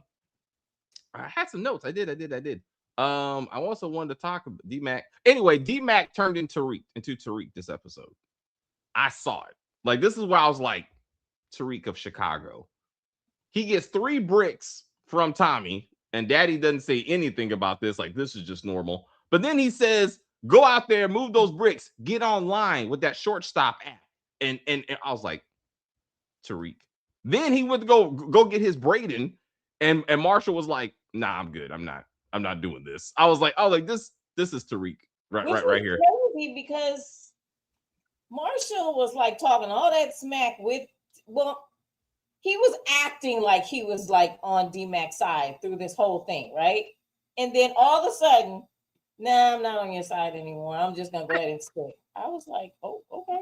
had some notes. I did. I also wanted to talk about D-Mac. Anyway, D-Mac turned into Tariq this episode. I saw it. Like, this is where I was like, Tariq of Chicago. He gets 3 bricks from Tommy, and Daddy doesn't say anything about this. Like, this is just normal. But then he says, go out there, move those bricks, get online with that shortstop app. And I was like, Tariq. Then he went to go get his Braden, and Marshall was like, nah, I'm good. I'm not doing this. I was like, this is Tariq right here. Crazy because Marshall was like talking all that smack he was acting like he was like on D-Mac's side through this whole thing, right? And then all of a sudden, nah, I'm not on your side anymore. I'm just gonna go ahead and stick. I was like, oh, okay.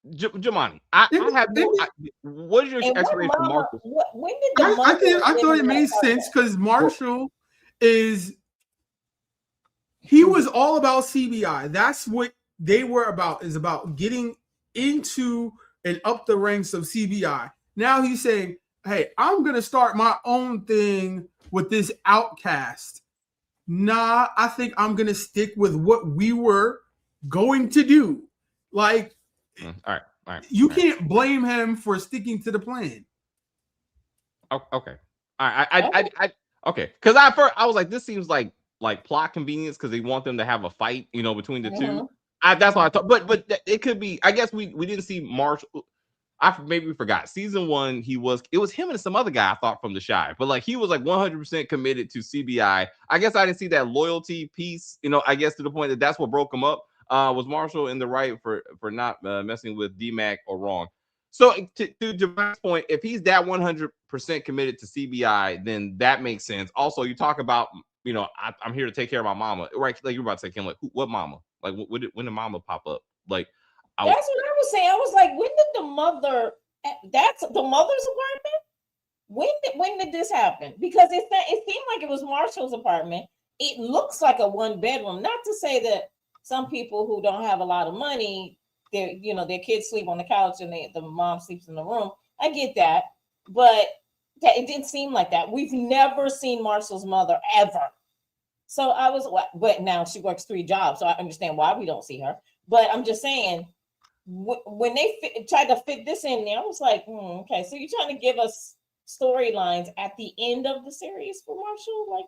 Jamani, I have no. What is your explanation for Marshall? When did the I thought it made sense because Marshall he was all about CBI. That's what they were about, is about getting into and up the ranks of CBI. Now he's saying, hey, I'm going to start my own thing with this outcast. Nah, I think I'm going to stick with what we were going to do. Like, all right. You can't blame him for sticking to the plan. Okay. All right. Okay. Because I was like, this seems like plot convenience because they want them to have a fight, between the two. That's what I thought. But it could be. I guess we didn't see Marshall. Maybe we forgot. Season 1, it was him and some other guy I thought from the Shy, but like he was like 100% committed to CBI. I guess I didn't see that loyalty piece. I guess to the point that that's what broke him up. Was Marshall in the right for not messing with D-Mac or wrong? So to Javon's point, if he's that 100% committed to CBI, then that makes sense. Also, you talk about, I'm here to take care of my mama, right? Like you're about to say, Kim, like what mama? Like when did mama pop up? Like that's what I was saying. I was like, when did the mother? That's the mother's apartment. When did this happen? Because it seemed like it was Marshall's apartment. It looks like a 1-bedroom. Not to say that some people who don't have a lot of money, their kids sleep on the couch and the mom sleeps in the room. I get that, but it didn't seem like that. We've never seen Marshall's mother ever. So I was, but now she works 3 jobs, so I understand why we don't see her. But I'm just saying, when they tried to fit this in there, I was like, okay, so you're trying to give us storylines at the end of the series for Marshall? Like,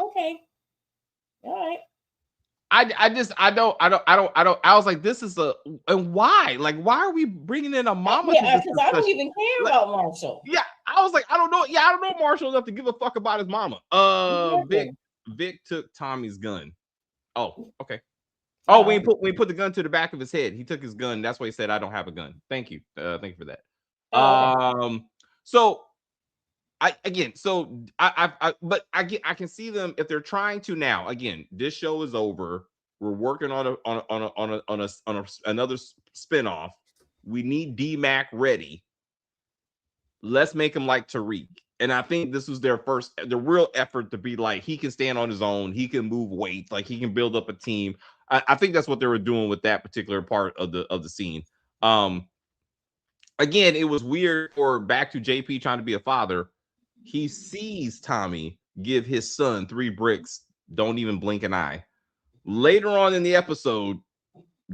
okay, all right. I was like, this is and why? Like, why are we bringing in a mama? Yeah, because I don't even care about Marshall. Yeah, I was like, I don't know. Yeah, I don't know Marshall enough to give a fuck about his mama. Vic took Tommy's gun. Oh, okay. Oh, when he put the gun to the back of his head, he took his gun. That's why he said, I don't have a gun. Thank you. Thank you for that. So I can see them if they're trying to now. Again, this show is over. We're working on another spinoff. We need D-Mac ready. Let's make him like Tariq. And I think this was the real effort to be like, he can stand on his own. He can move weight. Like he can build up a team. I think that's what they were doing with that particular part of the scene. Again, it was weird for back to JP trying to be a father. He sees Tommy give his son 3 bricks. Don't even blink an eye. Later on in the episode,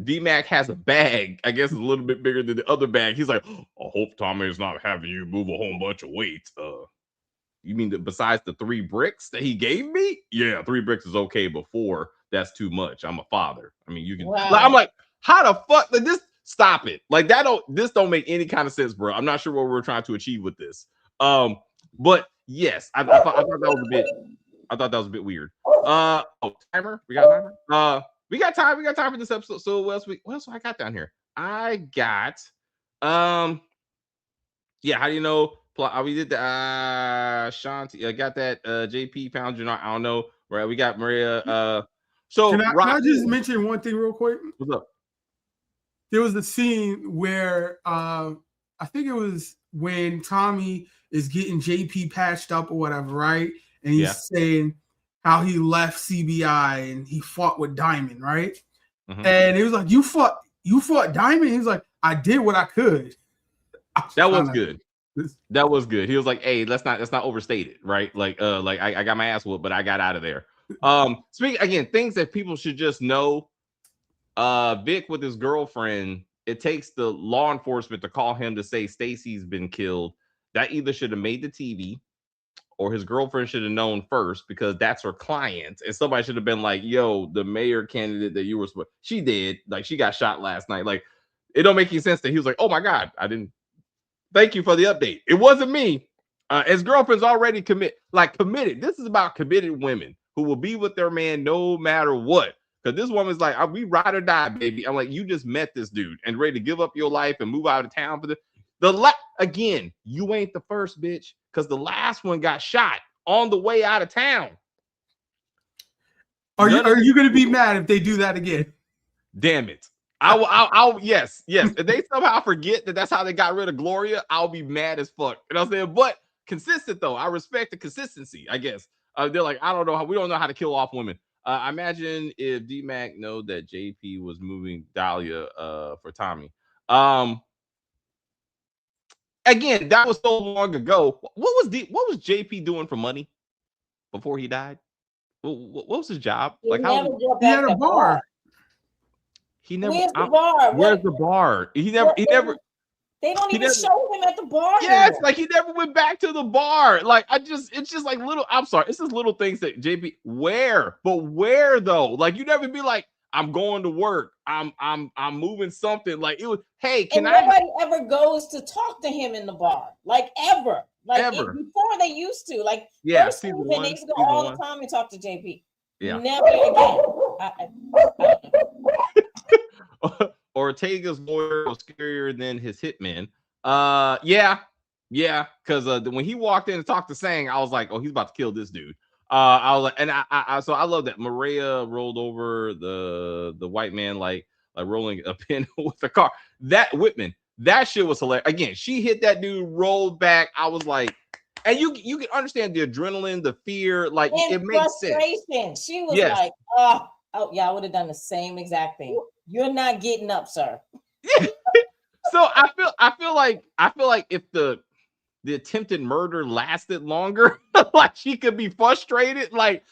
D-Mac has a bag. I guess it's a little bit bigger than the other bag. He's like, I hope Tommy is not having you move a whole bunch of weight. You mean that besides the 3 bricks that he gave me? Yeah, 3 bricks is okay. Before that's too much. I'm a father. I mean, you can. Wow. I'm like, how the fuck? Like, this? Stop it. Like this don't make any kind of sense, bro. I'm not sure what we're trying to achieve with this. But yes, I thought that was a bit. I thought that was a bit weird. Timer. We got timer. We got time. We got time for this episode. So what else I got down here? I got yeah. How do you know? We did the Shanti. I got that JP found you. I don't know. Right. We got Maria. So can I just mention one thing real quick? What's up? There was a scene where I think it was when Tommy is getting JP patched up or whatever, right? And he's saying how he left CBI and he fought with Diamond, right? Mm-hmm. And it was like, you you fought Diamond. He was like, I did what I could. That was good. That was good. He was like, hey, let's not overstate it, right? Like I got my ass whooped, but I got out of there. Speaking again, things that people should just know. Vic with his girlfriend, it takes the law enforcement to call him to say Stacy's been killed. That either should have made the TV, or his girlfriend should have known first because that's her client. And somebody should have been like, yo, the mayor candidate that you were supposed, she did, like she got shot last night. Like it don't make any sense that he was like, oh my God, I didn't. Thank you for the update. It wasn't me. His girlfriend's already committed. This is about committed women who will be with their man no matter what. Because this woman's like, we ride or die, baby. I'm like, you just met this dude and ready to give up your life and move out of town for again, you ain't the first bitch, because the last one got shot on the way out of town. Are you going to be mad if they do that again? Damn it. I'll yes. If they somehow forget that that's how they got rid of Gloria, I'll be mad as fuck. You know what I'm saying? But consistent though. I respect the consistency, I guess. They're like, I don't know how, we don't know how to kill off women. I imagine if D-Mac know that JP was moving Dahlia for Tommy. Again, that was so long ago. What was JP doing for money before he died? What was his job? Like how he had a bar. He never. Where's the bar? Where's the bar? He never. They don't even show him at the bar. Yeah, it's like he never went back to the bar. Like it's just like little. I'm sorry, it's just little things that JP. Where though? Like you never be like, I'm going to work. I'm moving something. Like it was. Hey, nobody ever goes to talk to him in the bar, like ever. Like ever. Before they used to. Like yeah, first season, they used to go all the time and talk to JP. Yeah. Never again. Ortega's lawyer was scarier than his hitman. Yeah, because when he walked in and talked to Sang, I was like, oh, he's about to kill this dude. I was like, and so I love that Maria rolled over the white man like rolling a pin with a car. That Whitman, that shit was hilarious. Again, she hit that dude, rolled back. I was like, and you can understand the adrenaline, the fear, like and it makes sense. She was like, oh yeah, I would have done the same exact thing. You're not getting up, sir. So I feel like if the attempted murder lasted longer, like she could be frustrated. Like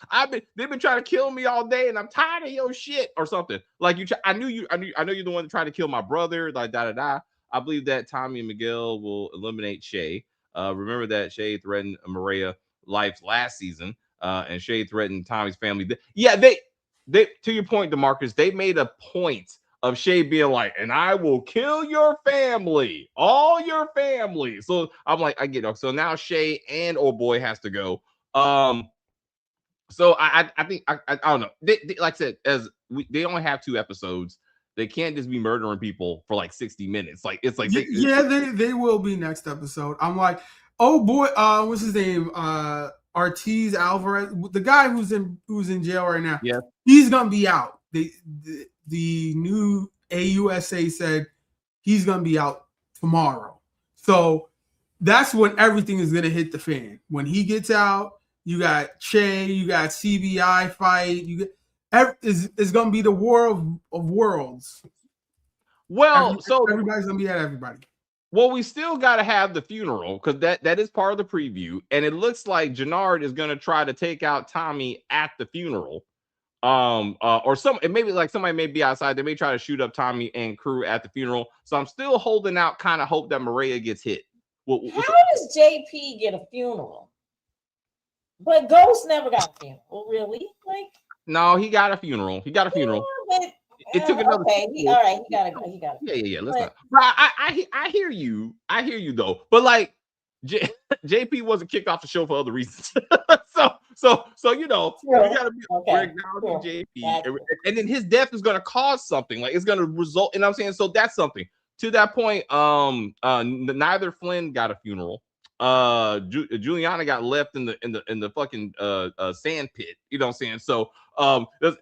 they've been trying to kill me all day, and I'm tired of your shit or something. Like I know you're the one that tried to kill my brother. Like I believe that Tommy and Miguel will eliminate Shay. Remember that Shay threatened Maria life last season, and Shay threatened Tommy's family. Yeah, they to your point, DeMarcus, they made a point of Shay being like, and I will kill your family, all your family. So I'm like, I get it. So now Shay and old boy has to go. So I think I don't know. They, like I said, they only have 2 episodes. They can't just be murdering people for like 60 minutes. Like it's like they will be next episode. I'm like, oh boy, what's his name? Ortiz Alvarez, the guy who's in jail right now. Yeah, he's gonna be out. The new AUSA said he's gonna be out tomorrow. So that's when everything is gonna hit the fan. When he gets out, you got Che, you got CBI fight. It's gonna be the war of worlds. Well, everybody's gonna be at everybody. Well, we still got to have the funeral because that is part of the preview, and it looks like Jannard is going to try to take out Tommy at the funeral, or maybe like somebody may be outside. They may try to shoot up Tommy and crew at the funeral. So I'm still holding out, kind of hope that Maria gets hit. How does JP get a funeral? But Ghost never got a funeral, really? Like no, he got a funeral. He got a funeral. Yeah, but it took another. Okay, he got it. Yeah. Let's not. But I hear you. I hear you though. But like, JP wasn't kicked off the show for other reasons. so you know, we gotta be acknowledging JP, and then his death is gonna cause something. Like it's gonna result. You know what I'm saying? So that's something. To that point, neither Flynn got a funeral. Juliana got left in the fucking sand pit. You know what I'm saying? So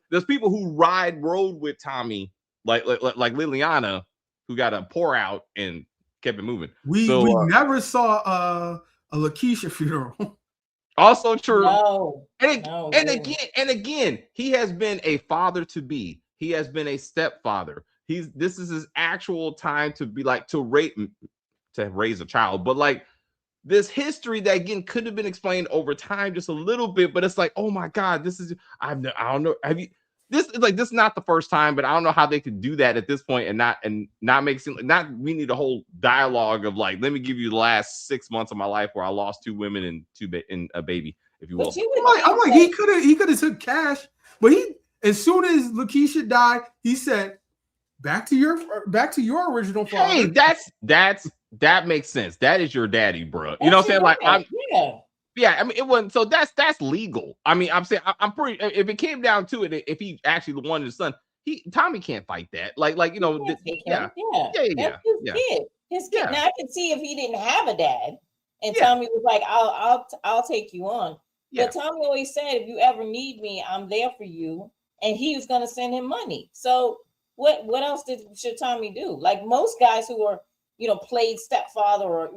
there's people who rode with Tommy like Liliana, who got a pour out and kept it moving. We never saw a Lakeisha funeral. Also true. No. And again, he has been a father to be. He has been a stepfather. this is his actual time to be like to raise a child, but like this history that again could have been explained over time just a little bit, but it's like, oh my god, this is I don't know. Have you this is like this is not the first time, but I don't know how they could do that at this point and not make seem like not we need a whole dialogue of like, let me give you the last 6 months of my life where I lost 2 women and a baby, if you will. I'm like he could have took cash, but he as soon as Lakeisha died, he said, back to your original father. Hey, that makes sense. That is your daddy, bro. You know what I'm saying? Like, I mean, it wasn't. So that's legal. I mean, I'm saying I'm pretty. If it came down to it, if he actually wanted his son, Tommy can't fight that. Like you know, That's his kid. Yeah. Now I can see if he didn't have a dad, and Tommy was like, "I'll take you on." Yeah. But Tommy always said, "If you ever need me, I'm there for you," and he was going to send him money. So what else should Tommy do? Like most guys who are, played stepfather or,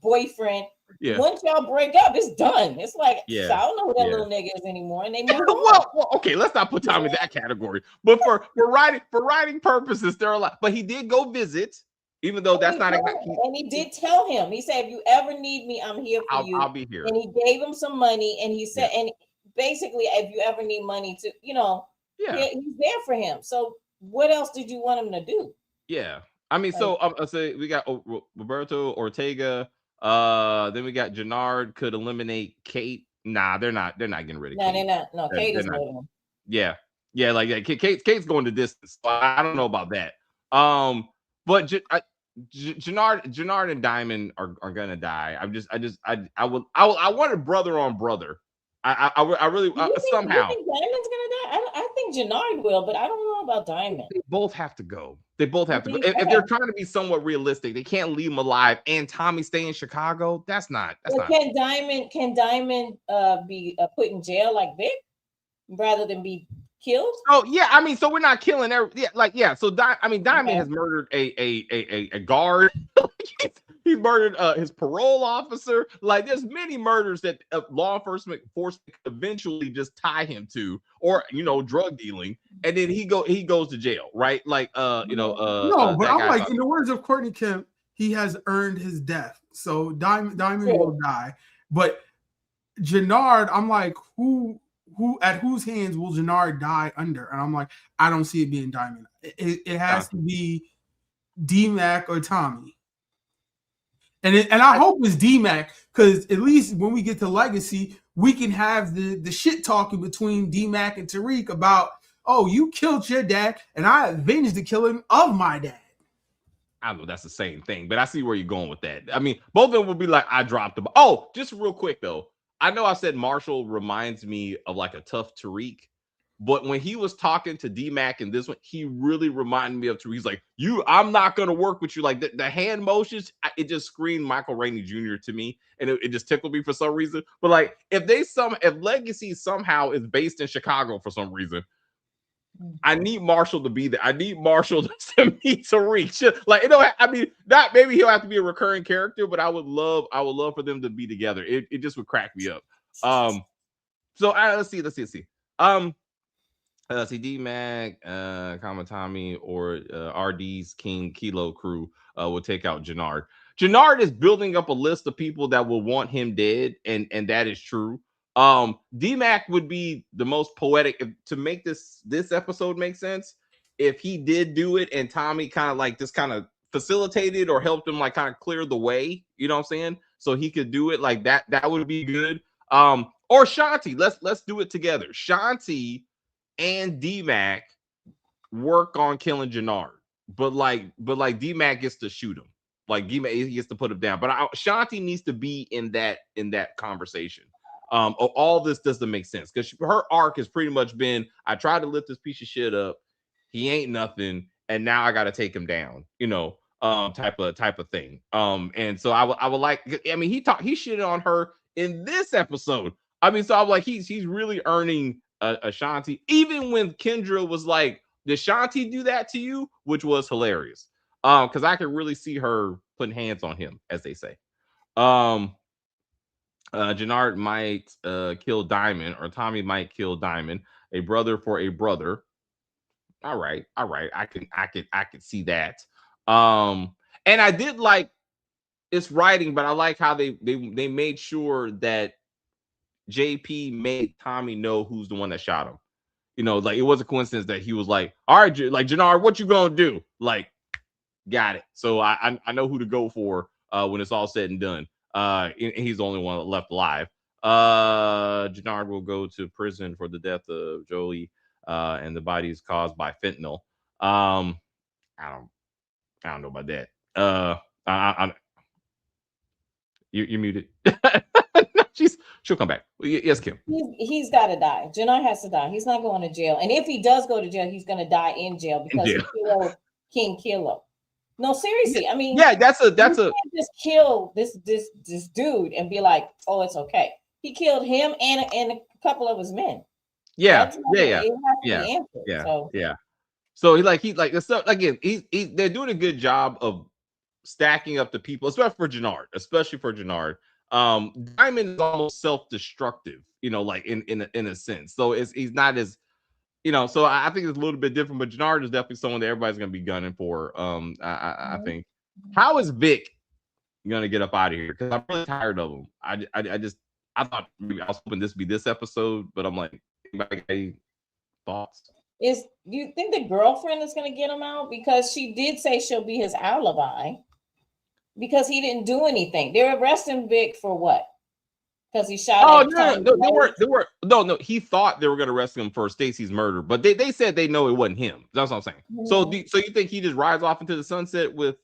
boyfriend, once y'all break up, it's done. It's like, I don't know who that little nigga is anymore. And they move on. Well, okay, let's not put Tommy in that category. But for writing purposes, there are a lot. But he did go visit, even though that's not exactly. And he did tell him, he said, if you ever need me, I'm here for you. I'll be here. And he gave him some money, and he said, and basically, if you ever need money to, he's there for him. So what else did you want him to do? Yeah, I mean, so we got Roberto Ortega. Then we got Jannard could eliminate Kate. Nah, they're not getting rid of Kate. No, they're not. No, Kate is with him. Yeah, like Kate's going to distance. So I don't know about that. But Jannard and Diamond are gonna die. I want a brother on brother. I really somehow. You think Diamond's gonna die? I think Jannard will, but I don't know about Diamond. They both have to go. If they're trying to be somewhat realistic, they can't leave him alive. And Tommy stay in Chicago. That's not. Can Diamond be put in jail like Vic rather than be killed? Oh yeah, I mean, so we're not killing So Diamond has murdered a guard. He murdered his parole officer. Like, there's many murders that law enforcement could eventually just tie him to, or drug dealing, and then he goes to jail, right? Like, no, but I'm like, in the words of Courtney Kemp, he has earned his death. So Diamond will die, but Jannard, I'm like, who at whose hands will Jannard die under? And I'm like, I don't see it being Diamond. It has to be D-Mac or Tommy. And I hope it's D-Mac, because at least when we get to Legacy, we can have the shit talking between D-Mac and Tariq about, oh, you killed your dad, and I avenged the killing of my dad. I know that's the same thing, but I see where you're going with that. I mean, both of them will be like, I dropped the ball. Oh, just real quick, though. I know I said Marshall reminds me of like a tough Tariq, but when he was talking to D-Mac in this one, he really reminded me of Tariq. He's like, I'm not going to work with you. Like the hand motions, it just screamed Michael Rainey Jr. to me, and it just tickled me for some reason. But like, if Legacy somehow is based in Chicago for some reason, I need Marshall to be there. I need Marshall to meet Tariq. Like, not maybe he'll have to be a recurring character, but I would love for them to be together. It just would crack me up. So let's see. Let's see, D-Mac, Kamatami, or RD's King Kilo crew will take out Jannard. Jannard is building up a list of people that will want him dead, and that is true. D-Mac would be the most poetic to make this episode make sense if he did do it and Tommy kind of facilitated or helped him kind of clear the way, you know what I'm saying? So he could do it like that. That would be good. Or Shanti, let's do it together. Shanti and D-Mac work on killing Jannard, but D-Mac gets to shoot him. Like D-Mac, he gets to put him down. But Shanti needs to be in that conversation. All this doesn't make sense because her arc has pretty much been, I tried to lift this piece of shit up, he ain't nothing, and now I got to take him down, type of thing. And so I would like, I mean, he shitted on her in this episode. I mean, so I'm like, he's really earning a Shanti, even when Kendra was like, did Shanti do that to you? Which was hilarious. Because I could really see her putting hands on him, as they say. Jannard might kill Diamond, or Tommy might kill Diamond. A brother for a brother. all right. I could see that. And I did like it's writing, but I like how they made sure that JP made Tommy know who's the one that shot him. You know, like it was a coincidence that he was like, all right, like Jannard, what you gonna do? Like, got it. So I know who to go for when it's all said and done. And he's the only one left alive. Jannard will go to prison for the death of Joey, and the body is caused by fentanyl. I don't know about that. You're muted. No, she'll come back. Yes, Kim. He's got to die. Jannard has to die. He's not going to jail. And if he does go to jail, he's going to die in jail because he killed King Kilo. No, seriously. I mean, yeah, that's a can't just kill this dude and be like, oh, it's okay. He killed him and a couple of his men. Yeah, yeah. So they're doing a good job of stacking up the people, especially for Jannard. Diamond is almost self-destructive, you know, like in a sense. So he's not as, you know, so I think it's a little bit different, but Jannard is definitely someone that everybody's gonna be gunning for. I think. How is Vic gonna get up out of here? Because I'm really tired of him. I thought maybe I was hoping this would be this episode, but I'm like, anybody got any thoughts? Do you think the girlfriend is gonna get him out? Because she did say she'll be his alibi. Because he didn't do anything. They're arresting Vic for what? Because he shot. Oh no. He thought they were going to arrest him for Stacy's murder, but they said they know it wasn't him. That's what I'm saying. Mm-hmm. So you think he just rides off into the sunset with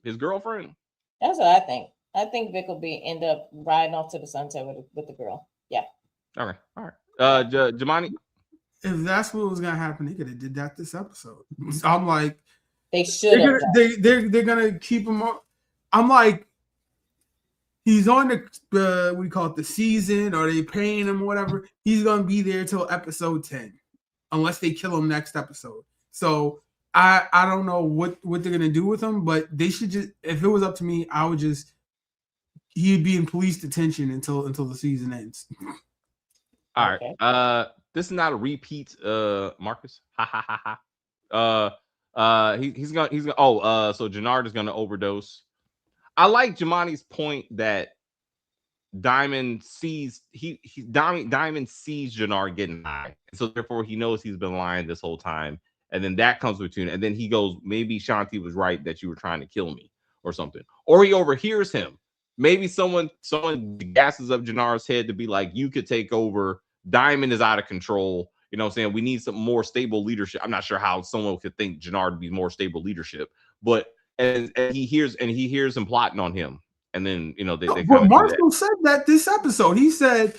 his girlfriend? That's what I think. I think Vic will end up riding off to the sunset with the girl. Yeah. All right. Jamani. If that's what was gonna happen, they could have did that this episode. I'm like, they should have. They're gonna keep him on. I'm like, he's on the what do you call it, the season, or they paying him, whatever. He's gonna be there till episode 10, unless they kill him next episode. So I don't know what they're gonna do with him, but they should just, if it was up to me, I would just, he'd be in police detention until the season ends. All right. This is not a repeat, Marcus. He's gonna so Jannard is gonna overdose. I like Jamani's point that Diamond sees Diamond sees Jannard getting high, so therefore he knows he's been lying this whole time, and then that comes between, and then he goes, maybe Shanti was right that you were trying to kill me or something, or he overhears him. Maybe someone gasses up Jannard's head to be like, you could take over. Diamond is out of control. You know what I'm saying? We need some more stable leadership. I'm not sure how someone could think Jannard would be more stable leadership, but and he hears him plotting on him, and then you know they but Marshall said that this episode. He said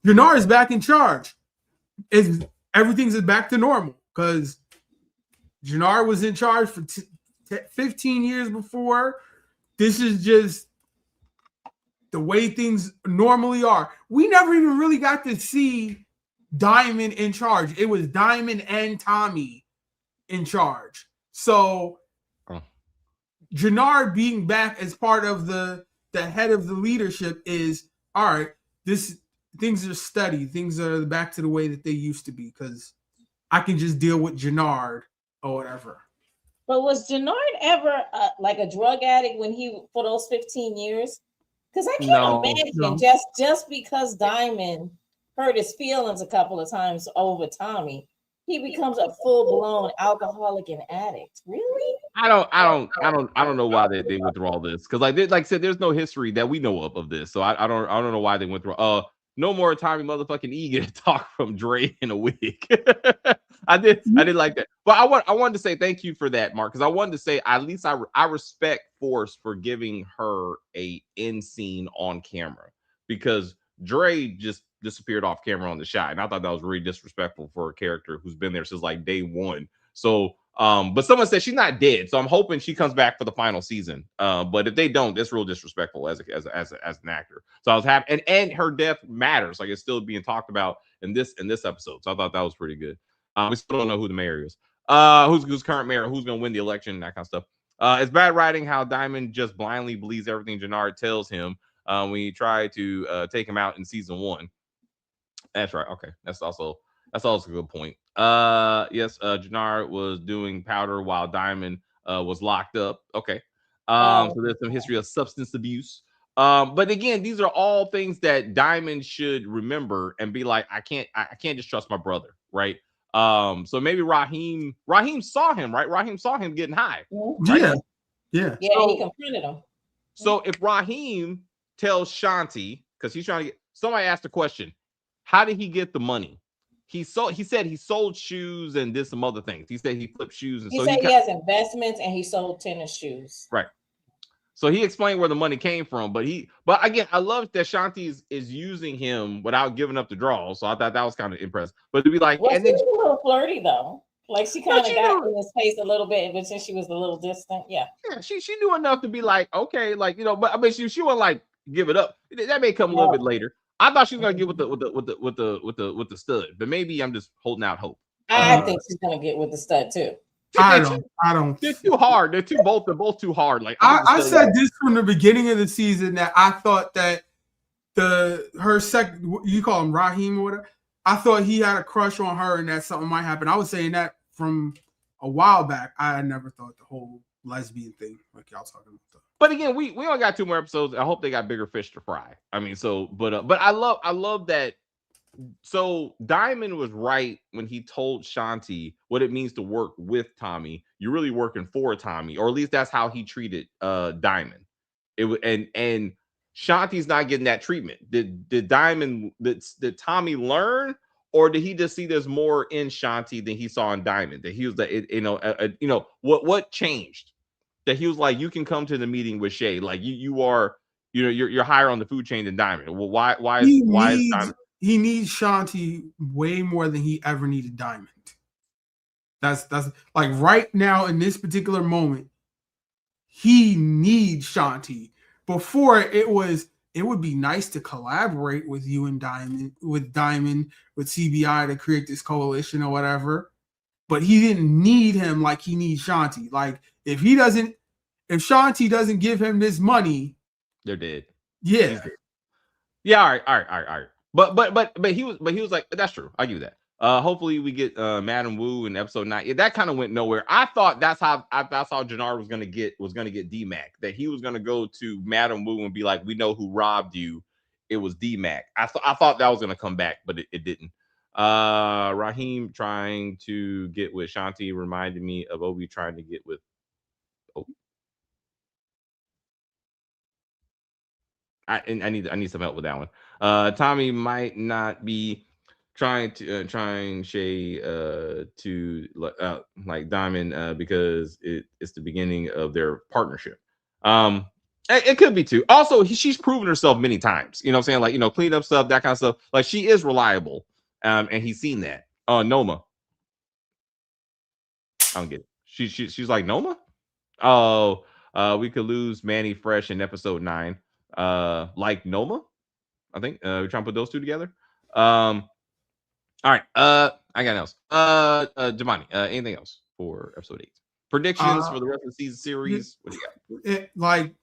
Jannard is back in charge. Everything's back to normal because Jannard was in charge for 15 years before. This is just the way things normally are. We never even really got to see Diamond in charge. It was Diamond and Tommy in charge. So Jannard being back as part of the head of the leadership is all right. Things are steady. Things are back to the way that they used to be because I can just deal with Jannard or whatever. But was Jannard ever like a drug addict for those 15 years? Because I can't imagine just because Diamond hurt his feelings a couple of times over Tommy, he becomes a full-blown alcoholic and addict. Really? I don't know why they went through all this, because like I said, there's no history that we know of this, so I don't know why they went through. No more Tommy motherfucking Egan talk from Dre in a wig. I did like that, but I wanted to say thank you for that, Mark, because I wanted to say at least I respect Force for giving her a end scene on camera, because Dre just disappeared off camera on the shot, and I thought that was really disrespectful for a character who's been there since like day one. So but someone said she's not dead, so I'm hoping she comes back for the final season. But if they don't, that's real disrespectful as an actor. So I was happy, and her death matters, like it's still being talked about in this episode. So I thought that was pretty good. We still don't know who the mayor is, who's current mayor, who's gonna win the election, and that kind of stuff. It's bad writing how Diamond just blindly believes everything Jannard tells him when he tried to take him out in season 1. That's right. Okay, that's also a good point. Yes, Jannar was doing powder while Diamond was locked up. Okay. Oh, So there's some history of substance abuse. But again, these are all things that Diamond should remember and be like, I can't just trust my brother, right? So maybe Raheem saw him, right? Raheem saw him getting high, right? Yeah, yeah. yeah, So, he confronted him. so if Raheem tells Shanti, because he's trying to get somebody asked the question, how did he get the money? He said he sold shoes and did some other things. He said he flipped shoes, and He so said he has investments and he sold tennis shoes. right. So he explained where the money came from, but again, I love that Shanti is using him without giving up the draw. So I thought that was kind of impressive. But to be like, Well, and she then was a little flirty though. Like she well, kind she of got knew, in his face a little bit, but since she was a little distant, yeah. yeah, she knew enough to be like, okay, like but I mean, she wouldn't like give it up. That may come a little bit No. later. I thought she was gonna get with the stud, but maybe I'm just holding out hope. I think she's gonna get with the stud too. I They're don't. too hard. They're both too hard. Like I said this from the beginning of the season that I thought that her second, you call him Raheem or whatever, I thought he had a crush on her and that something might happen. I was saying that from a while back. I never thought the whole lesbian thing like y'all talking about. But again, we only got 2 more episodes. I hope they got bigger fish to fry. I mean, so but I love that. So Diamond was right when he told Shanti what it means to work with Tommy. You're really working for Tommy, or at least that's how he treated Diamond. It was and Shanti's not getting that treatment. Did Diamond did Tommy learn, or did he just see there's more in Shanti than he saw in Diamond? That he was what changed? That he was like, you can come to the meeting with Shay, like you are, you're higher on the food chain than Diamond. Well, why is Diamond? He needs Shanti way more than he ever needed Diamond. That's like right now in this particular moment, he needs Shanti. Before it would be nice to collaborate with you and Diamond, with CBI to create this coalition or whatever. But he didn't need him like he needs Shanti. Like if Shanti doesn't give him this money, they're dead. Yeah. Yeah. All right. But he was like, that's true. I give you that. Hopefully we get Madam Wu in episode 9. Yeah, that kind of went nowhere. I thought that's how Jannar was gonna get D-Mac. That he was gonna go to Madam Wu and be like, we know who robbed you. It was D-Mac. I thought that was gonna come back, but it didn't. Raheem trying to get with Shanti reminded me of Obi trying to get with Obi. I need some help with that one. Tommy might not be trying Shay to like Diamond because it's the beginning of their partnership. It could be too. Also, she's proven herself many times. You know what I'm saying? Like, clean up stuff, that kind of stuff. Like she is reliable. And he's seen that. Noma. I don't get it. She's like Noma? Oh, we could lose Manny Fresh in episode 9. Like Noma, I think we're trying to put those two together. All right. I got else. Jamani, anything else for episode 8? Predictions for the rest of the season series. What do you got? Like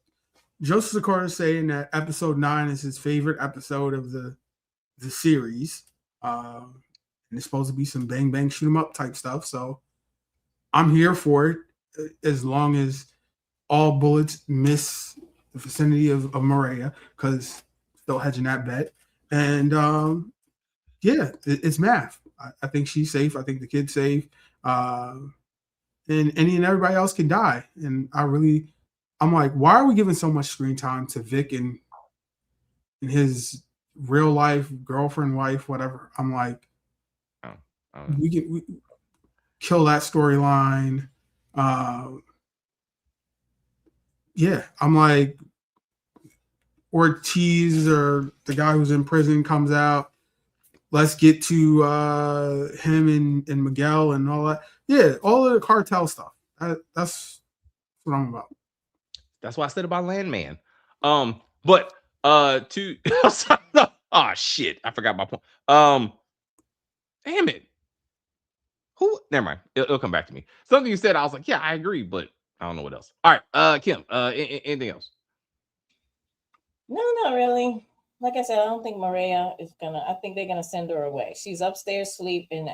Joseph Sikora saying that episode 9 is his favorite episode of the series. And it's supposed to be some bang bang shoot 'em up type stuff. So I'm here for it as long as all bullets miss the vicinity of Maria, because still hedging that bet. And yeah, it's math. I think she's safe. I think the kid's safe. And any and everybody else can die. And I'm like, why are we giving so much screen time to Vic and his real life girlfriend, wife, whatever? I'm like, we kill that storyline. Yeah, I'm like, Ortiz or the guy who's in prison comes out. Let's get to him and Miguel and all that. Yeah, all of the cartel stuff. That's what I'm about. That's what I said about Landman. But to oh shit, I forgot my point. Damn it. Who? Never mind. It'll come back to me. Something you said, I was like, yeah, I agree, but I don't know what else. All right, Kim. Anything else? No, not really. Like I said, I don't think Maria is gonna. I think they're gonna send her away. She's upstairs sleeping.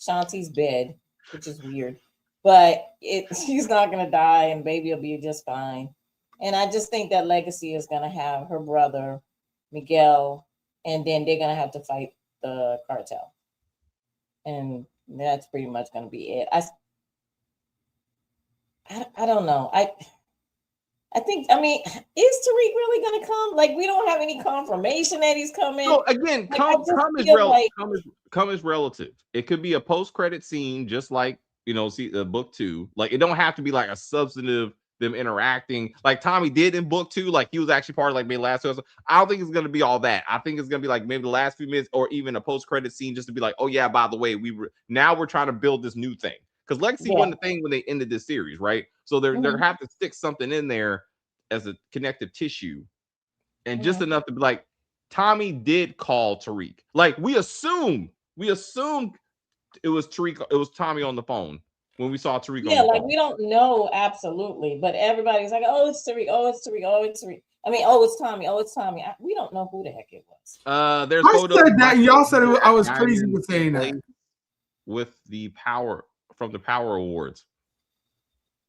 Shanti's bed, which is weird. But she's not gonna die, and baby will be just fine. And I just think that Legacy is gonna have her brother, Miguel, and then they're gonna have to fight the cartel. And that's pretty much gonna be it. I don't know. I think, I mean, is Tariq really going to come? Like, we don't have any confirmation that he's coming. So again, like, come is relative. It could be a post-credit scene, just like, you know, see the book 2. Like, it don't have to be like a substantive them interacting like Tommy did in book 2. Like, he was actually part of like maybe last episode. I don't think it's going to be all that. I think it's going to be like maybe the last few minutes or even a post-credit scene just to be like, oh yeah, by the way, now we're trying to build this new thing. Because Legacy wasn't the thing when they ended this series, right? So they're have to stick something in there as a connective tissue, and just enough to be like, Tommy did call Tariq. Like we assumed it was Tariq, it was Tommy on the phone when we saw Tariq. Yeah, like we don't know absolutely, but everybody's like, oh, it's Tariq, oh, it's Tariq, oh, it's Tariq. I mean, oh, it's Tommy, oh, it's Tommy. We don't know who the heck it was. There's I said that, and y'all said I was crazy with saying that. With the power from the Power Awards.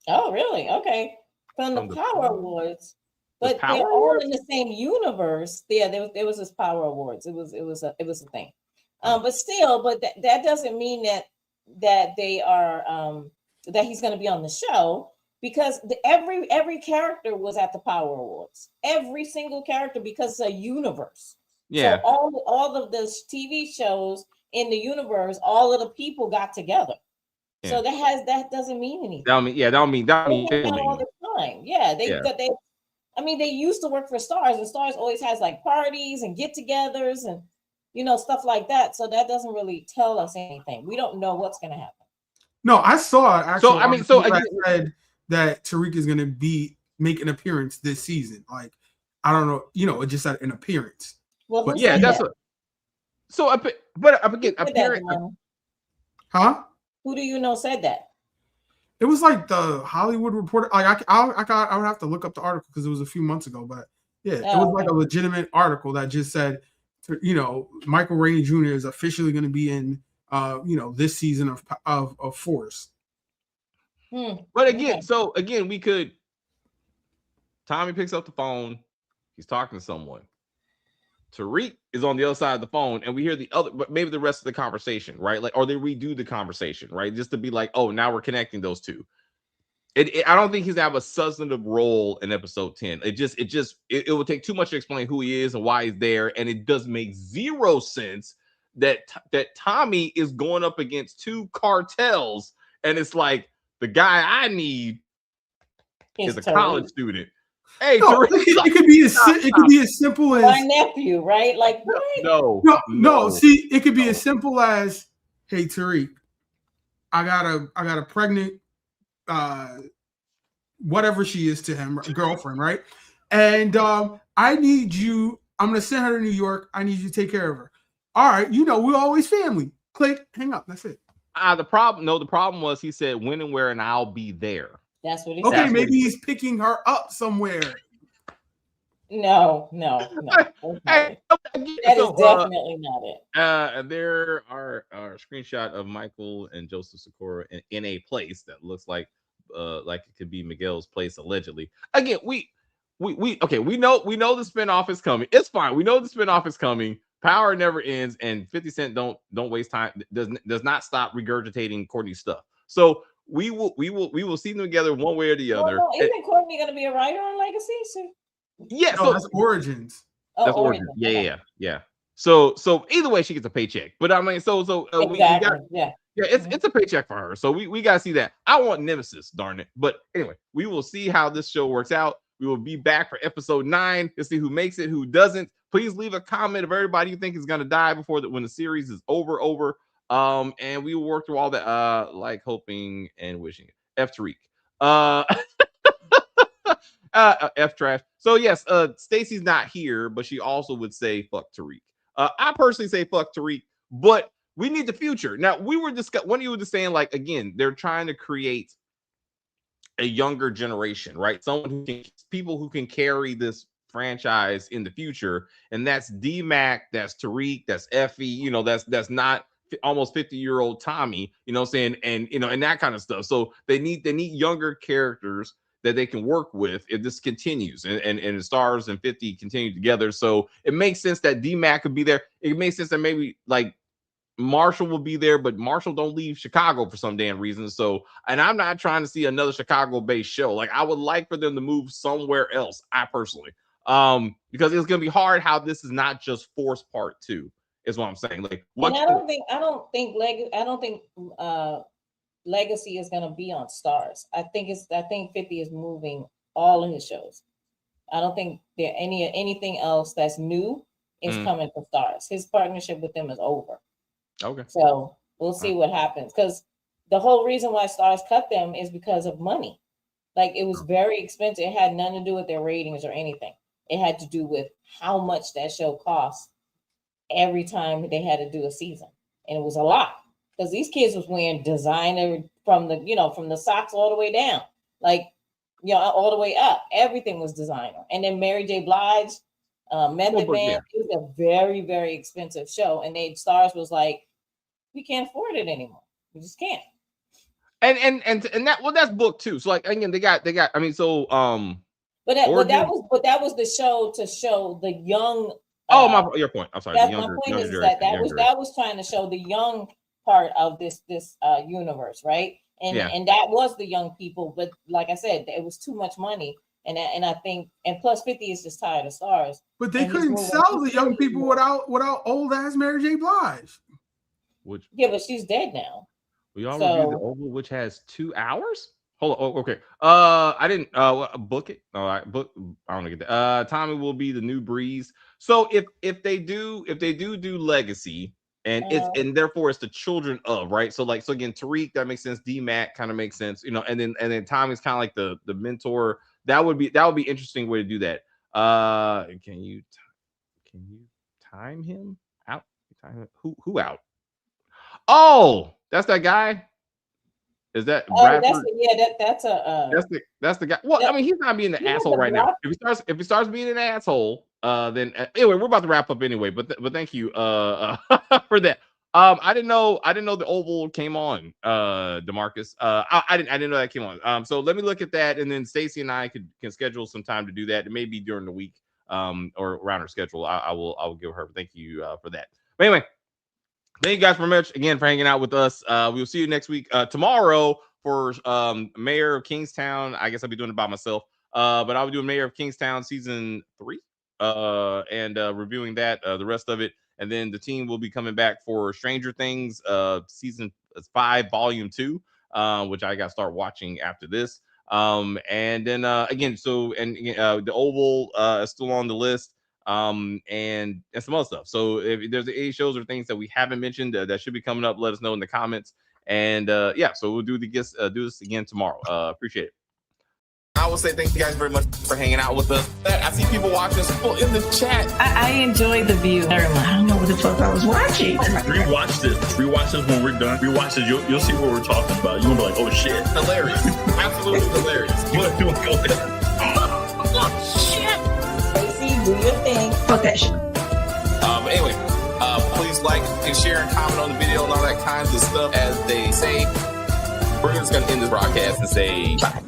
Oh, really? Okay. From the Power Awards, but they're all in the same universe. Yeah, there was this Power Awards. It was a thing. But still, that doesn't mean that they are that he's going to be on the show, because every character was at the Power Awards. Every single character, because it's a universe. Yeah. So all of the TV shows in the universe, all of the people got together. Yeah. So that doesn't mean anything. That don't mean all the time. Yeah, they used to work for STARZ, and STARZ always has like parties and get-togethers and stuff like that. So that doesn't really tell us anything. We don't know what's going to happen. No, I saw actually. I said that Tariq is going to make an appearance this season. Like, I don't know, it just said an appearance. Well, but yeah, that's appearance. Huh? Who do you know said that? It was like the Hollywood Reporter. Like I would have to look up the article because it was a few months ago. But yeah, it was like a legitimate article that just said, Michael Rainey Jr. is officially going to be in, this season of Force. But again, we could. Tommy picks up the phone. He's talking to someone. Tariq is on the other side of the phone, and we hear but maybe the rest of the conversation, right? Like, or they redo the conversation, right? Just to be like, oh, now we're connecting those two. I don't think he's gonna have a substantive role in episode 10. It would take too much to explain who he is and why he's there, and it does make zero sense that Tommy is going up against 2 cartels, and it's like the guy I need is a college student. Hey, no, it could be as simple as my nephew, right? Like, what? No. See, it could be as simple as, hey, Tariq, I got a pregnant, whatever she is to him, girlfriend, right? And I need you. I'm gonna send her to New York. I need you to take care of her. All right, we're always family. Click, hang up. That's it. The problem was he said when and where, and I'll be there. That's what he said. Okay, maybe he's picking her up somewhere. No. That is definitely not it. There are a screenshot of Michael and Joseph Sikora in a place that looks like it could be Miguel's place, allegedly. Again, we know the spinoff is coming. It's fine. We know the spinoff is coming. Power never ends, and 50 Cent don't waste time. Does not stop regurgitating Courtney's stuff. So we will see them together one way or the other. No, isn't Courtney going to be a writer on Legacy? Yeah, so that's Origins. Oh, that's Origins. Yeah. So either way, she gets a paycheck. But I mean, exactly. It's a paycheck for her. So we gotta see that. I want Nemesis, darn it. But anyway, we will see how this show works out. We will be back for episode 9 to see who makes it, who doesn't. Please leave a comment of everybody you think is gonna die when the series is over. And we will work through all that, like hoping and wishing it. F Tariq. F trash. So yes, Stacy's not here, but she also would say fuck Tariq. I personally say fuck Tariq, but we need the future. Now we were when you were just saying, like, again, they're trying to create a younger generation, right? People who can carry this franchise in the future, and that's D-Mac, that's Tariq, that's Effie. That's not almost 50-year-old Tommy, you know what I'm saying, and you know, and that kind of stuff. So they need younger characters that they can work with if this continues and STARZ and 50 continue together. So it makes sense that D-Mac could be there. It makes sense that maybe like Marshall will be there, but Marshall don't leave Chicago for some damn reason. So, and I'm not trying to see another Chicago-based show. Like, I would like for them to move somewhere else, I personally. Because it's gonna be hard how this is not just Force Part 2, is what I'm saying. Like, what and I don't think Legacy is gonna be on STARZ. I think 50 is moving all of his shows. I don't think there anything else that's new is coming to STARZ. His partnership with them is over. Okay. So we'll see what happens, because the whole reason why STARZ cut them is because of money. Like, it was very expensive. It had nothing to do with their ratings or anything. It had to do with how much that show cost every time they had to do a season. And it was a lot, because these kids was wearing designer from the socks all the way down, like, you know, all the way up. Everything was designer. And then Mary J. Blige, Method Man, it was a very, very expensive show. And STARZ was like, we can't afford it anymore. We just can't. And that's booked too. So like, again, they got. I mean, so But that was the show to show the young. Your point. I'm sorry. That's my point. Is that was trying to show the young part of this universe, right? And that was the young people. But like I said, it was too much money. And I think, and plus 50 is just tired of STARZ. But they couldn't sell the young people without old ass Mary J. Blige. But she's dead now. We all reviewed the Oval, which has 2 hours. Hold on. Oh, okay. I didn't book it. All right, book. I don't get that. Tommy will be the new Breeze. So if they do Legacy, and and therefore it's the children of, right. So again, Tariq, that makes sense. D-Mac kind of makes sense, you know. And then Tommy's kind of like the mentor. That would be interesting way to do that. Can you time him out? Who out? Oh, that's that guy. Is that Bradford? That's the guy. Well, I mean, he's not being an asshole right now. If he starts being an asshole, then anyway, we're about to wrap up anyway. But thank you for that. I didn't know the Oval came on, DeMarcus. I didn't know that came on. So let me look at that, and then Stacey and I can schedule some time to do that. It may be during the week, or around her schedule. I will give her. Thank you for that. But anyway, thank you guys very much again for hanging out with us. We'll see you next week. Tomorrow for Mayor of Kingstown. I guess I'll be doing it by myself. But I'll be doing Mayor of Kingstown season 3, and reviewing that, the rest of it. And then the team will be coming back for Stranger Things season 5, volume 2, which I got to start watching after this. And then again, the Oval is still on the list. And some other stuff. So if there's any shows or things that we haven't mentioned that should be coming up, let us know in the comments. And so we'll do this again tomorrow. Appreciate it. I will say thank you guys very much for hanging out with us. I see people watching, people in the chat. I enjoy the view very much. I don't know what the fuck I was watching. Rewatch this when we're done. Rewatch this. You'll see what we're talking about. You'll be like, oh shit. Hilarious. Absolutely hilarious. Oh shit. Do your thing. Fuck that shit. Anyway, please like and share and comment on the video and all that kinds of stuff. As they say, we're just going to end this broadcast and say bye.